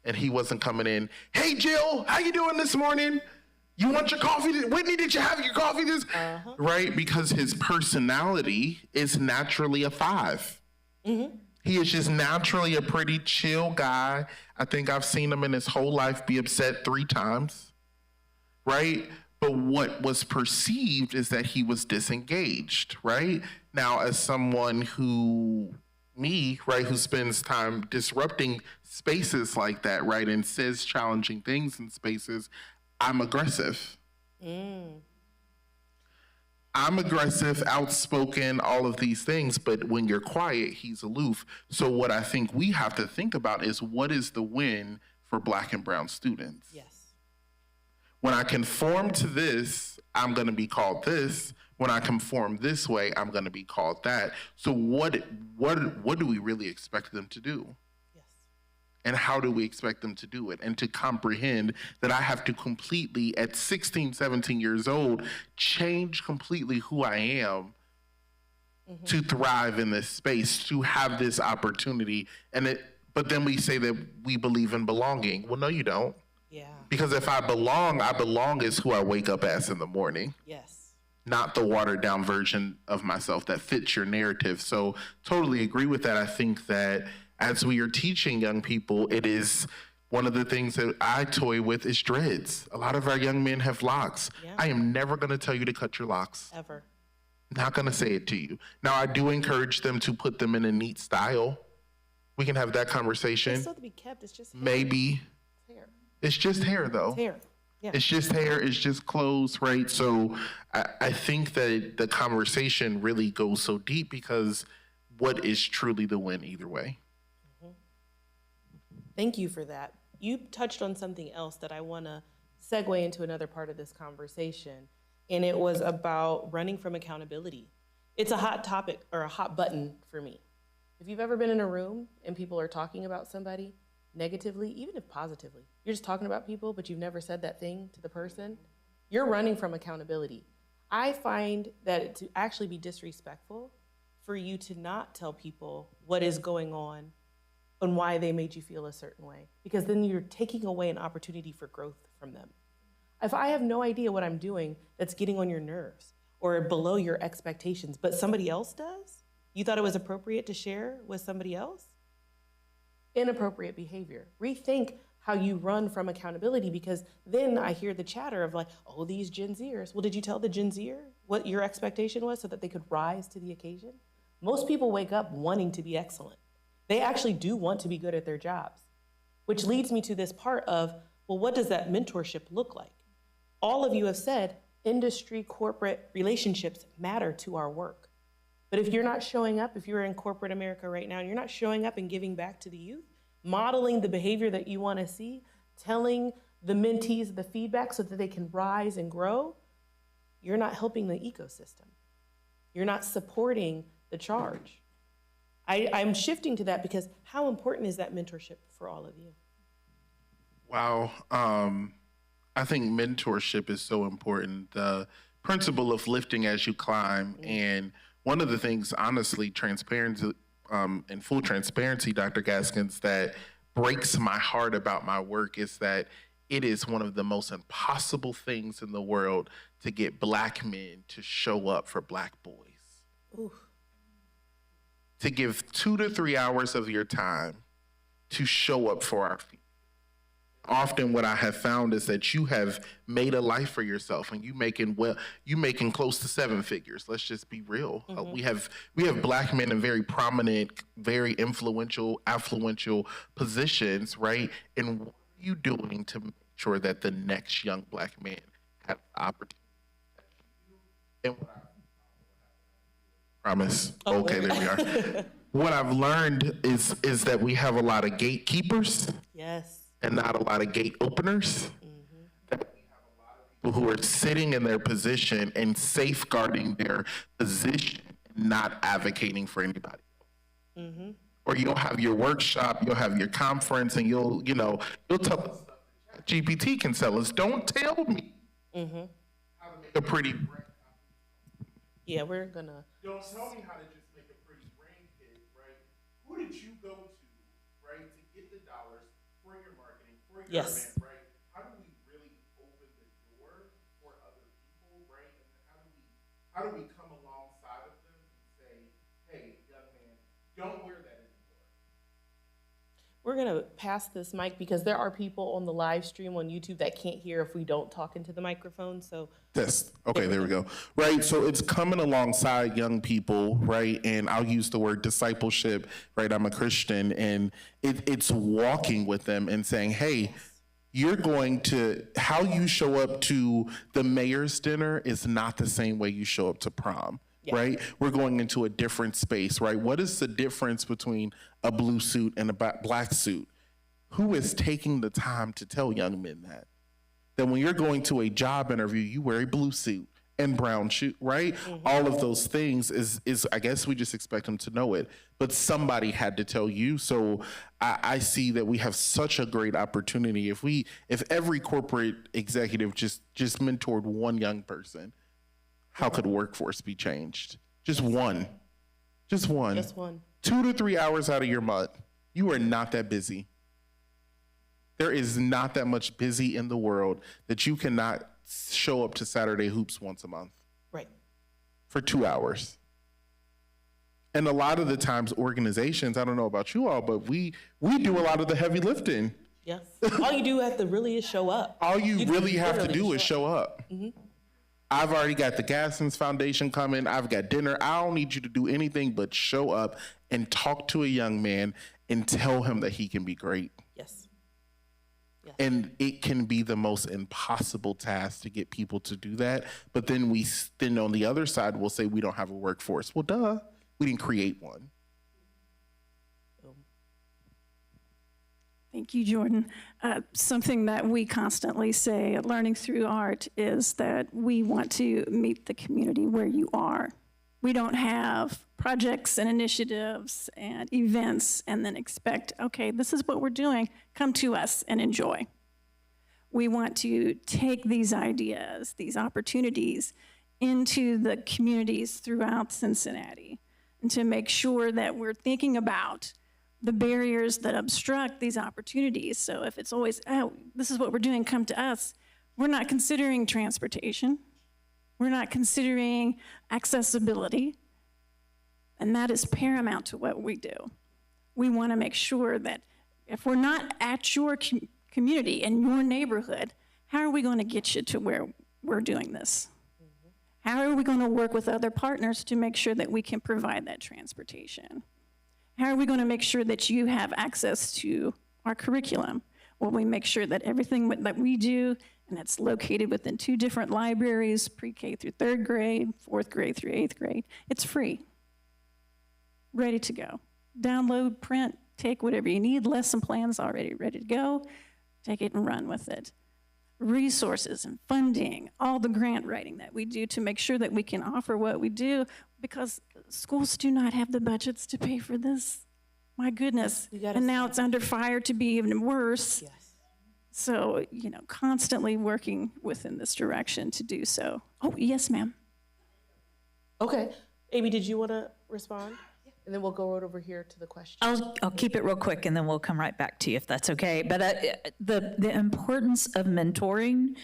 And he wasn't coming in, hey, Jill, how you doing this morning? You want your coffee? Whitney, did you have your coffee this? Right? Because his personality is naturally a 5. Mm-hmm. He is just naturally a pretty chill guy. I think I've seen him in his whole life be upset 3 times. Right? But what was perceived is that he was disengaged. Right? Now, as someone who spends time disrupting spaces like that, right, and says challenging things in spaces, I'm aggressive. I'm aggressive, outspoken, all of these things, but when you're quiet, he's aloof. So what I think we have to think about is, what is the win for Black and brown students? Yes. When I conform to this, I'm going to be called this. When I conform this way, I'm going to be called that. So what do we really expect them to do? Yes. And how do we expect them to do it? And to comprehend that I have to completely, at 16, 17 years old, change completely who I am to thrive in this space, to have this opportunity. But then we say that we believe in belonging. Well, no, you don't. Yeah. Because if I belong as who I wake up as in the morning. Yes. Not the watered down version of myself that fits your narrative. So totally agree with that. I think that as we are teaching young people, it is one of the things that I toy with is dreads. A lot of our young men have locks. Yeah. I am never going to tell you to cut your locks. Ever. Not going to say it to you. Now, I do encourage them to put them in a neat style. We can have that conversation. It's still to be kept. It's just hair. Maybe. It's hair. It's just hair, though. It's hair. Yeah. It's just hair, it's just clothes, right? So I think that the conversation really goes so deep, because what is truly the win either way? Thank you for that. You touched on something else that I want to segue into another part of this conversation, and it was about running from accountability. It's a hot topic, or a hot button for me. If you've ever been in a room and people are talking about somebody negatively, even if positively, you're just talking about people, but you've never said that thing to the person, you're running from accountability. I find that to actually be disrespectful for you to not tell people what is going on and why they made you feel a certain way, because then you're taking away an opportunity for growth from them. If I have no idea what I'm doing that's getting on your nerves, or below your expectations, but somebody else does? You thought it was appropriate to share with somebody else? Inappropriate behavior. Rethink how you run from accountability, because then I hear the chatter of like, oh, these Gen Zers. Well, did you tell the Gen Zer what your expectation was so that they could rise to the occasion? Most people wake up wanting to be excellent. They actually do want to be good at their jobs, which leads me to this part of, well, what does that mentorship look like? All of you have said industry, corporate relationships matter to our work. But if you're not showing up, if you're in corporate America right now, and you're not showing up and giving back to the youth, modeling the behavior that you want to see, telling the mentees the feedback so that they can rise and grow, you're not helping the ecosystem. You're not supporting the charge. I'm shifting to that because how important is that mentorship for all of you? Wow. I think mentorship is so important. The principle of lifting as you climb. And one of the things, honestly, transparency, in full transparency, Dr. Gaskins, that breaks my heart about my work is that it is one of the most impossible things in the world to get Black men to show up for Black boys. Oof. To give 2 to 3 hours of your time to show up for our people. Often what I have found is that you have made a life for yourself and you making close to 7 figures. Let's just be real. We have Black men in very prominent, very influential, affluential positions, right? And what are you doing to make sure that the next young Black man has the opportunity? And what I promise. Okay, there we are. What I've learned is that we have a lot of gatekeepers. Yes. And not a lot of gate openers. That we have a lot of people who are sitting in their position and safeguarding their position, not advocating for anybody. Or you'll have your workshop, you'll have your conference, and you'll tell us stuff that GPT can tell us. Don't tell me how to make a pretty brain. Yeah, we're gonna. Don't tell me how to just make a pretty brain kit, right? Who did you go to, right, to get the dollars for your marketing, for your Yes. event, right? How do we really open the door for other people, right? And then how do we come alongside of them and say, hey, young man, don't wear that anymore? We're gonna pass this mic because there are people on the live stream on YouTube that can't hear if we don't talk into the microphone, so. Yes. Okay, there we go. Right. So it's coming alongside young people, right? And I'll use the word discipleship, right? I'm a Christian, and it's walking with them and saying, hey, you're going to, how you show up to the mayor's dinner is not the same way you show up to prom. Yeah. Right? We're going into a different space, right? What is the difference between a blue suit and a black suit? Who is taking the time to tell young men that? That when you're going to a job interview, you wear a blue suit and brown shoe, right? All of those things is I guess we just expect them to know it, but somebody had to tell you. So I see that we have such a great opportunity. If every corporate executive just mentored one young person, how could workforce be changed? Just one. Just one. 2 to 3 hours out of your month. You are not that busy. There is not that much busy in the world that you cannot show up to Saturday Hoops once a month. Right. For 2 hours. And a lot of the times organizations, I don't know about you all, but we do a lot of the heavy lifting. Yes. All you do have to really is show up. All you really have to do is show up. I've already got the Gaskins Foundation coming. I've got dinner. I don't need you to do anything but show up and talk to a young man and tell him that he can be great. Yes. And it can be the most impossible task to get people to do that. But then then on the other side, we'll say we don't have a workforce. Well, duh, we didn't create one. Thank you, Jordan. Something that we constantly say at Learning Through Art is that we want to meet the community where you are. We don't have projects and initiatives and events and then expect, okay, this is what we're doing, come to us and enjoy. We want to take these ideas, these opportunities into the communities throughout Cincinnati and to make sure that we're thinking about the barriers that obstruct these opportunities. So if it's always, oh, this is what we're doing, come to us, we're not considering transportation. We're not considering accessibility, and that is paramount to what we do. We want to make sure that if we're not at your community and your neighborhood, how are we going to get you to where we're doing this? How are we going to work with other partners to make sure that we can provide that transportation? How are we going to make sure that you have access to our curriculum? Well, we make sure that everything that we do, and it's located within 2 different libraries, pre-K through 3rd grade, 4th grade through 8th grade, it's free, ready to go. Download, print, take whatever you need. Lesson plans already ready to go. Take it and run with it. Resources and funding, all the grant writing that we do to make sure that we can offer what we do, because schools do not have the budgets to pay for this. My goodness. And now it's under fire to be even worse. Yes. So, constantly working within this direction to do so. Oh, yes, ma'am. Okay. Amy, did you want to respond? And then we'll go right over here to the question. I'll keep it real quick, and then we'll come right back to you if that's okay. But the importance of mentoring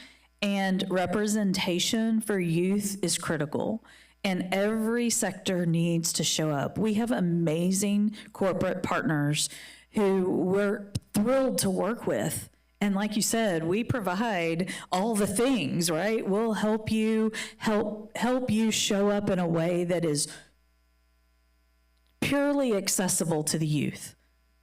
and representation for youth is critical, and every sector needs to show up. We have amazing corporate partners who we're thrilled to work with. And like you said, we provide all the things, right? We'll help you show up in a way that is purely accessible to the youth,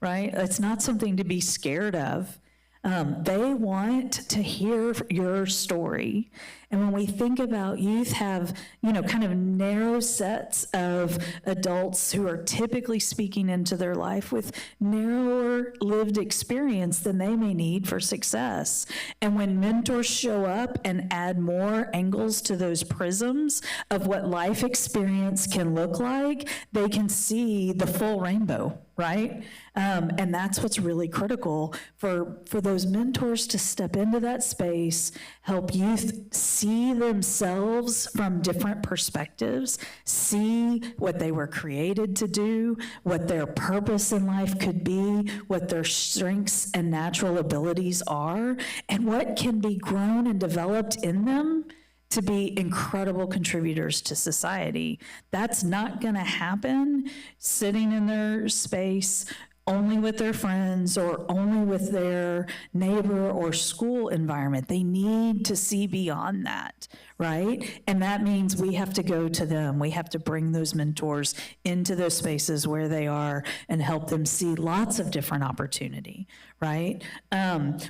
right? It's not something to be scared of. They want to hear your story. And when we think about youth have, kind of narrow sets of adults who are typically speaking into their life with narrower lived experience than they may need for success. And when mentors show up and add more angles to those prisms of what life experience can look like, they can see the full rainbow, right? And that's what's really critical for those mentors to step into that space, help youth see themselves from different perspectives, see what they were created to do, what their purpose in life could be, what their strengths and natural abilities are, and what can be grown and developed in them to be incredible contributors to society. That's not going to happen sitting in their space only with their friends or only with their neighbor or school environment. They need to see beyond that, right? And that means we have to go to them. We have to bring those mentors into those spaces where they are and help them see lots of different opportunity, right?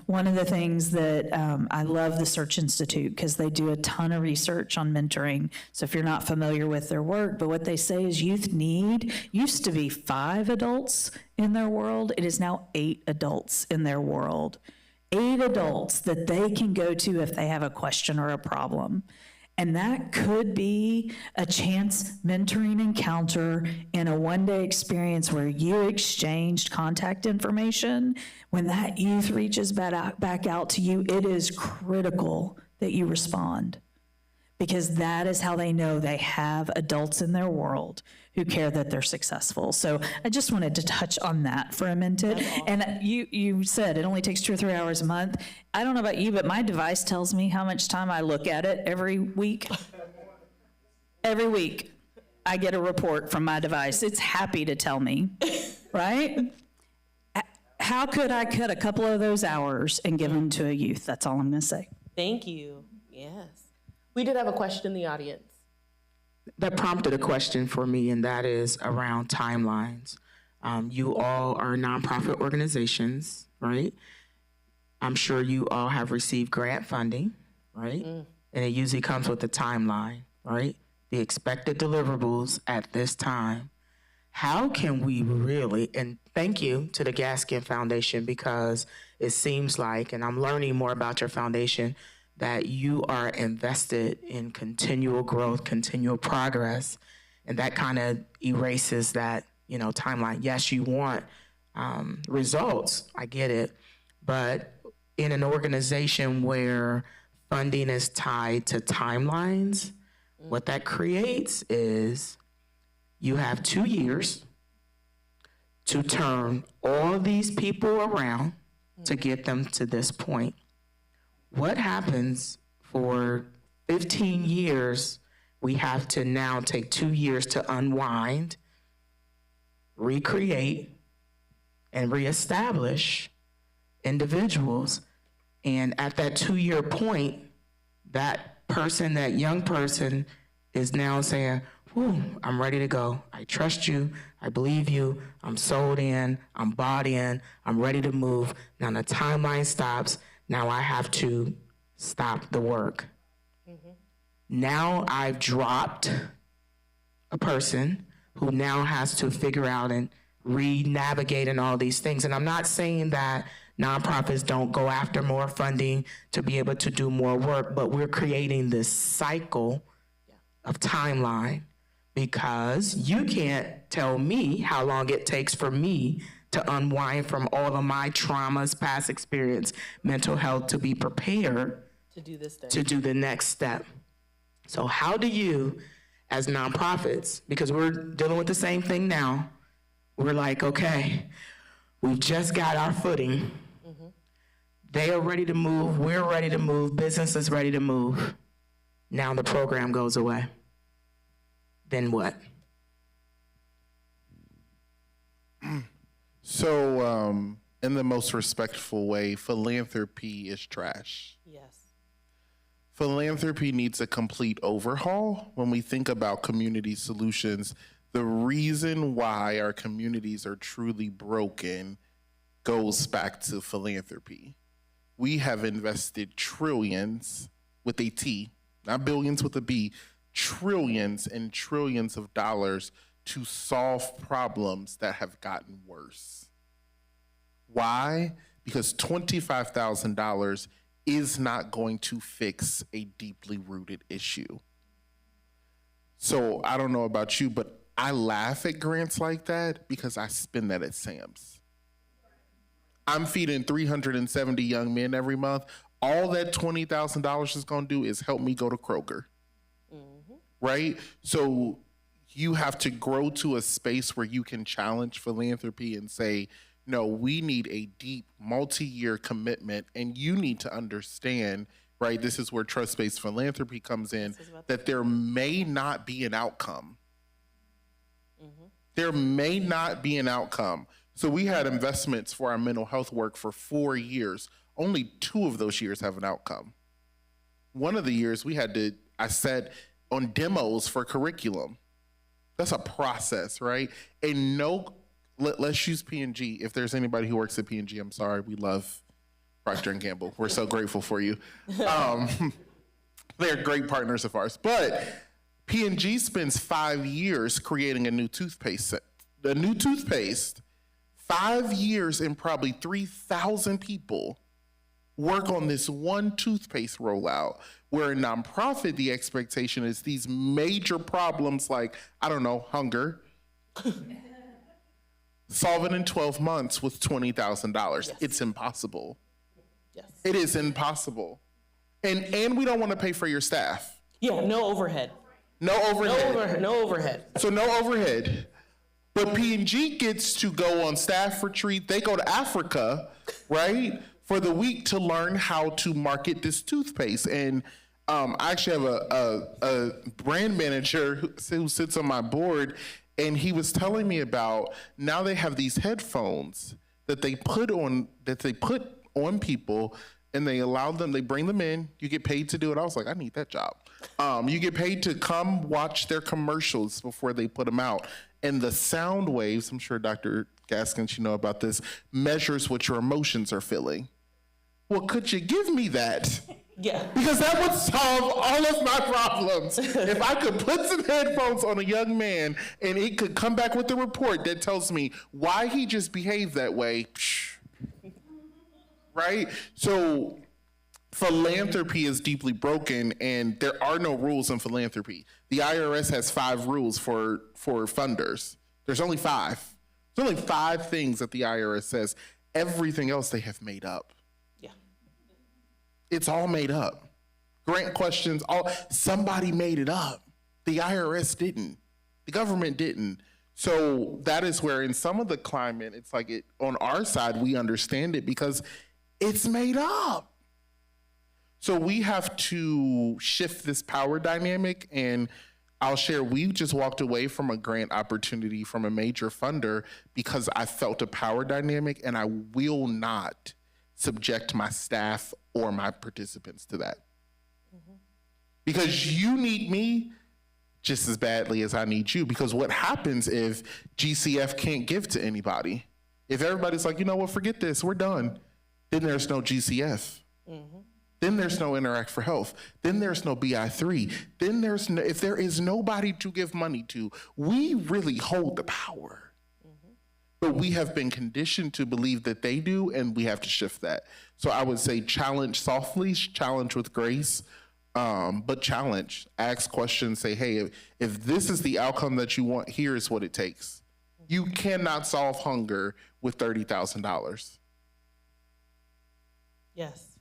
One of the things that I love the Search Institute, because they do a ton of research on mentoring. So if you're not familiar with their work, but what they say is youth used to be 5 adults in their world. It is now 8 adults in their world. 8 adults that they can go to if they have a question or a problem. And that could be a chance mentoring encounter in a one-day experience where you exchanged contact information. When that youth reaches back out to you, it is critical that you respond, because that is how they know they have adults in their world who care that they're successful. So I just wanted to touch on that for a minute. Awesome. And you said it only takes 2 or 3 hours a month. I don't know about you, but my device tells me how much time I look at it every week. Every week, I get a report from my device. It's happy to tell me, right? How could I cut a couple of those hours and give them to a youth? That's all I'm going to say. Thank you. Yes. We did have a question in the audience. That prompted a question for me, and that is around timelines. You all are nonprofit organizations, right? I'm sure you all have received grant funding, right? And it usually comes with a timeline, right? The expected deliverables at this time. How can we really, and thank you to the Gaskin Foundation, because it seems like, and I'm learning more about your foundation, that you are invested in continual growth, continual progress, and that kind of erases that, timeline. Yes, you want results, I get it, but in an organization where funding is tied to timelines, what that creates is you have 2 years to turn all these people around to get them to this point. What happens for 15 years, we have to now take 2 years to unwind, recreate, and reestablish individuals. And at that 2-year point, that person, that young person, is now saying, whew, I'm ready to go. I trust you. I believe you. I'm sold in. I'm bought in. I'm ready to move. Now the timeline stops. Now I have to stop the work. Now I've dropped a person who now has to figure out and re-navigate and all these things. And I'm not saying that nonprofits don't go after more funding to be able to do more work, but we're creating this cycle of timeline, because you can't tell me how long it takes for me to unwind from all of my traumas, past experience, mental health, to be prepared To do this thing. to do the next step. So how do you, as nonprofits, because we're dealing with the same thing now, we're like, okay, we've just got our footing. They are ready to move, we're ready to move, business is ready to move. Now the program goes away. Then what? So, in the most respectful way, philanthropy is trash. Yes. Philanthropy needs a complete overhaul. When we think about community solutions, the reason why our communities are truly broken goes back to philanthropy. We have invested trillions with a T, not billions with a B, trillions and trillions of dollars to solve problems that have gotten worse. Why? Because $25,000 is not going to fix a deeply rooted issue. So I don't know about you, but I laugh at grants like that because I spend that at Sam's. I'm feeding 370 young men every month. All that $20,000 is going to do is help me go to Kroger. Right? So you have to grow to a space where you can challenge philanthropy and say, no, we need a deep multi-year commitment, and you need to understand, right? This is where trust-based philanthropy comes in, that there may not be an outcome. There may not be an outcome. So we had investments for our mental health work for 4 years. Only 2 of those years have an outcome. One of the years we had to, I said, on demos for curriculum. That's a process, right? And let's use P&G. If there's anybody who works at P&G, I'm sorry, we love Procter & Gamble. We're so grateful for you. They're great partners of ours. But P&G spends 5 years creating a new toothpaste. 5 years and probably 3,000 people work on this one toothpaste rollout, where a nonprofit, the expectation is these major problems like, I don't know, hunger, solve it in 12 months with $20,000. Yes. It's impossible. Yes. It is impossible. And we don't want to pay for your staff. Yeah, no overhead. No overhead. No overhead. So no overhead. But P&G gets to go on staff retreat. They go to Africa, right, for the week to learn how to market this toothpaste. And I actually have a brand manager who sits on my board, and he was telling me about now they have these headphones that they put on people, and they allow them, they bring them in, you get paid to do it. I was like, I need that job. You get paid to come watch their commercials before they put them out. And the sound waves, I'm sure Dr. Gaskin should know about this, measures what your emotions are feeling. Well, could you give me that? Yeah. Because that would solve all of my problems. If I could put some headphones on a young man and it could come back with a report that tells me why he just behaved that way, right? So philanthropy is deeply broken, and there are no rules in philanthropy. The IRS has 5 rules for funders. There's only 5. There's only 5 things that the IRS says. Everything else they have made up. Yeah. It's all made up. Grant questions, somebody made it up. The IRS didn't. The government didn't. So that is where in some of the climate, it's like on our side, we understand it because it's made up. So we have to shift this power dynamic, and I'll share, we just walked away from a grant opportunity from a major funder because I felt a power dynamic, and I will not subject my staff or my participants to that. Because you need me just as badly as I need you. Because what happens if GCF can't give to anybody? If everybody's like, you know what, forget this, we're done, then there's no GCF. Then there's no Interact for Health. Then there's no BI3. Then there's no, if there is nobody to give money to, we really hold the power. But we have been conditioned to believe that they do, and we have to shift that. So I would say challenge softly, challenge with grace, but challenge. Ask questions, say, hey, if this is the outcome that you want, here is what it takes. You cannot solve hunger with $30,000. Yes.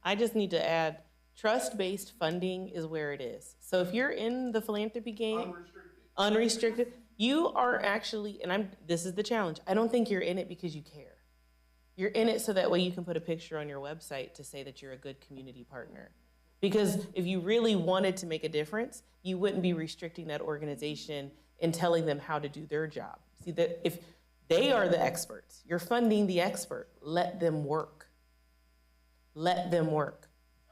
I just need to add, trust-based funding is where it is. So if you're in the philanthropy game, unrestricted, you are actually, and this is the challenge, I don't think you're in it because you care. You're in it so that way you can put a picture on your website to say that you're a good community partner. Because if you really wanted to make a difference, you wouldn't be restricting that organization and telling them how to do their job. See, that if they are the experts, you're funding the expert, let them work. Let them work.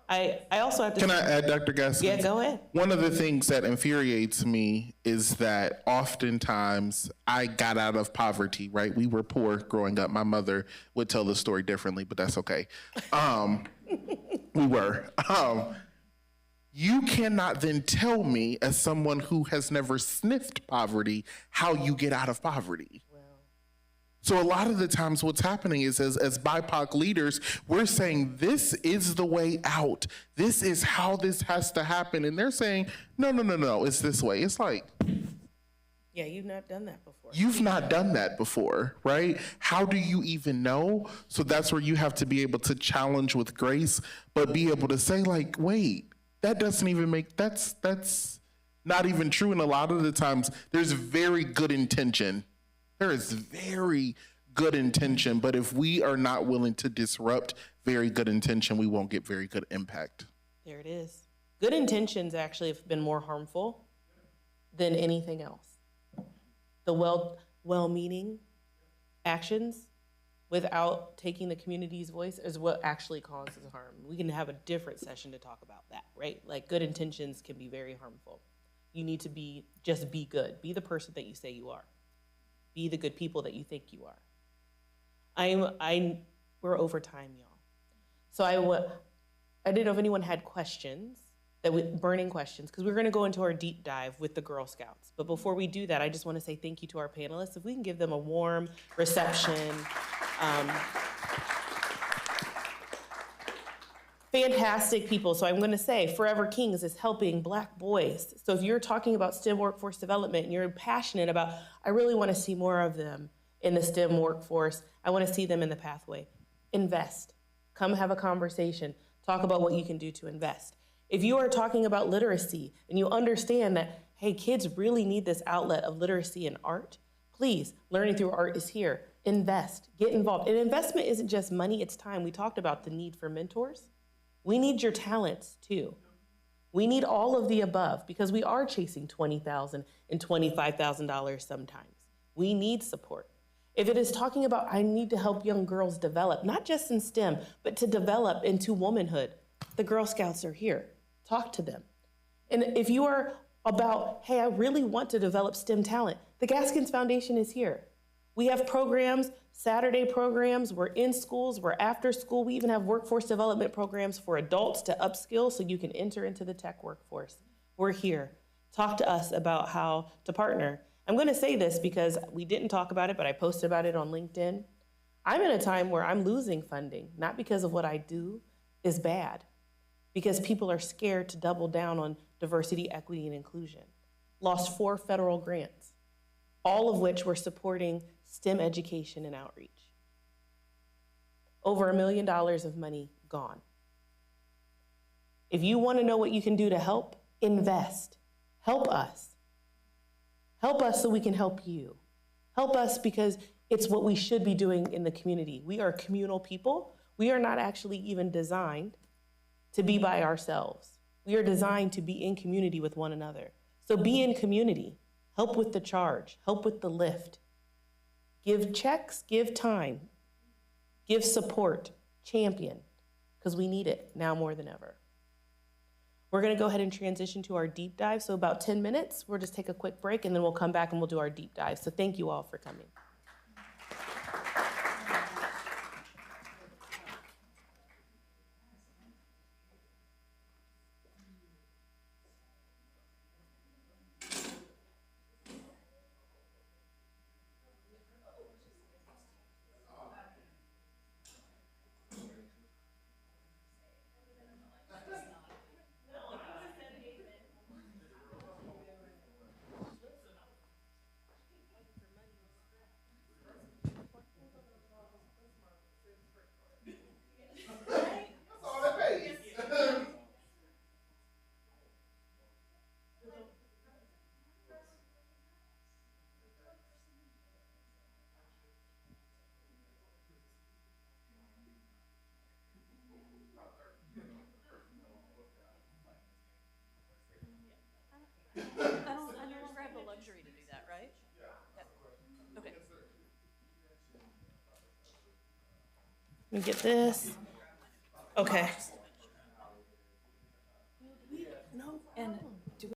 I also have to. Can I add, Dr. Gaskins? Yeah, go ahead. One of the things that infuriates me is that oftentimes I got out of poverty, right? We were poor growing up. My mother would tell the story differently, but that's okay. We were. You cannot then tell me, as someone who has never sniffed poverty, how you get out of poverty. So a lot of the times what's happening is as BIPOC leaders, we're saying this is the way out. This is how this has to happen. And they're saying, no, it's this way. It's like, Yeah, you've not done that before. you've not done that before, right? How do you even know? So that's where you have to be able to challenge with grace, but be able to say like, wait, that doesn't even make, that's not even true. And a lot of the times there's very good intention. There is very good intention, but if we are not willing to disrupt very good intention, we won't get very good impact. There it is. Good intentions actually have been more harmful than anything else. The well-meaning actions without taking the community's voice is what actually causes harm. We can have a different session to talk about that, right? Like good intentions can be very harmful. You need to just be good. Be the person that you say you are. Be the good people that you think you are. We're over time, y'all. So I didn't know if anyone had questions, burning questions, because we're going to go into our deep dive with the Girl Scouts. But before we do that, I just want to say thank you to our panelists. If we can give them a warm reception. Fantastic people. So I'm going to say Forever Kings is helping Black boys. So if you're talking about STEM workforce development and you're passionate about, I really want to see more of them in the STEM workforce, I want to see them in the pathway, invest. Come have a conversation. Talk about what you can do to invest. If you are talking about literacy and you understand that, hey, kids really need this outlet of literacy and art, please, Learning Through Art is here. Invest. Get involved. And investment isn't just money, it's time. We talked about the need for mentors. We need your talents too. We need all of the above because we are chasing $20,000 and $25,000 sometimes. We need support. If it is talking about, I need to help young girls develop, not just in STEM, but to develop into womanhood, the Girl Scouts are here. Talk to them. And if you are about, hey, I really want to develop STEM talent, the Gaskins Foundation is here. We have programs, Saturday programs, we're in schools, we're after school. We even have workforce development programs for adults to upskill so you can enter into the tech workforce. We're here. Talk to us about how to partner. I'm going to say this because we didn't talk about it, but I posted about it on LinkedIn. I'm in a time where I'm losing funding, not because of what I do is bad, because people are scared to double down on diversity, equity, and inclusion. Lost 4 federal grants, all of which were supporting STEM education and outreach. Over $1 million of money gone. If you want to know what you can do to help, invest. Help us. Help us so we can help you. Help us because it's what we should be doing in the community. We are communal people. We are not actually even designed to be by ourselves. We are designed to be in community with one another. So be in community. Help with the charge. Help with the lift. Give checks, give time, give support, champion, because we need it now more than ever. We're going to go ahead and transition to our deep dive. So about 10 minutes, we'll just take a quick break and then we'll come back and we'll do our deep dive. So thank you all for coming. I no longer have the luxury to do that, right? Yeah. Okay. Let me get this. Okay.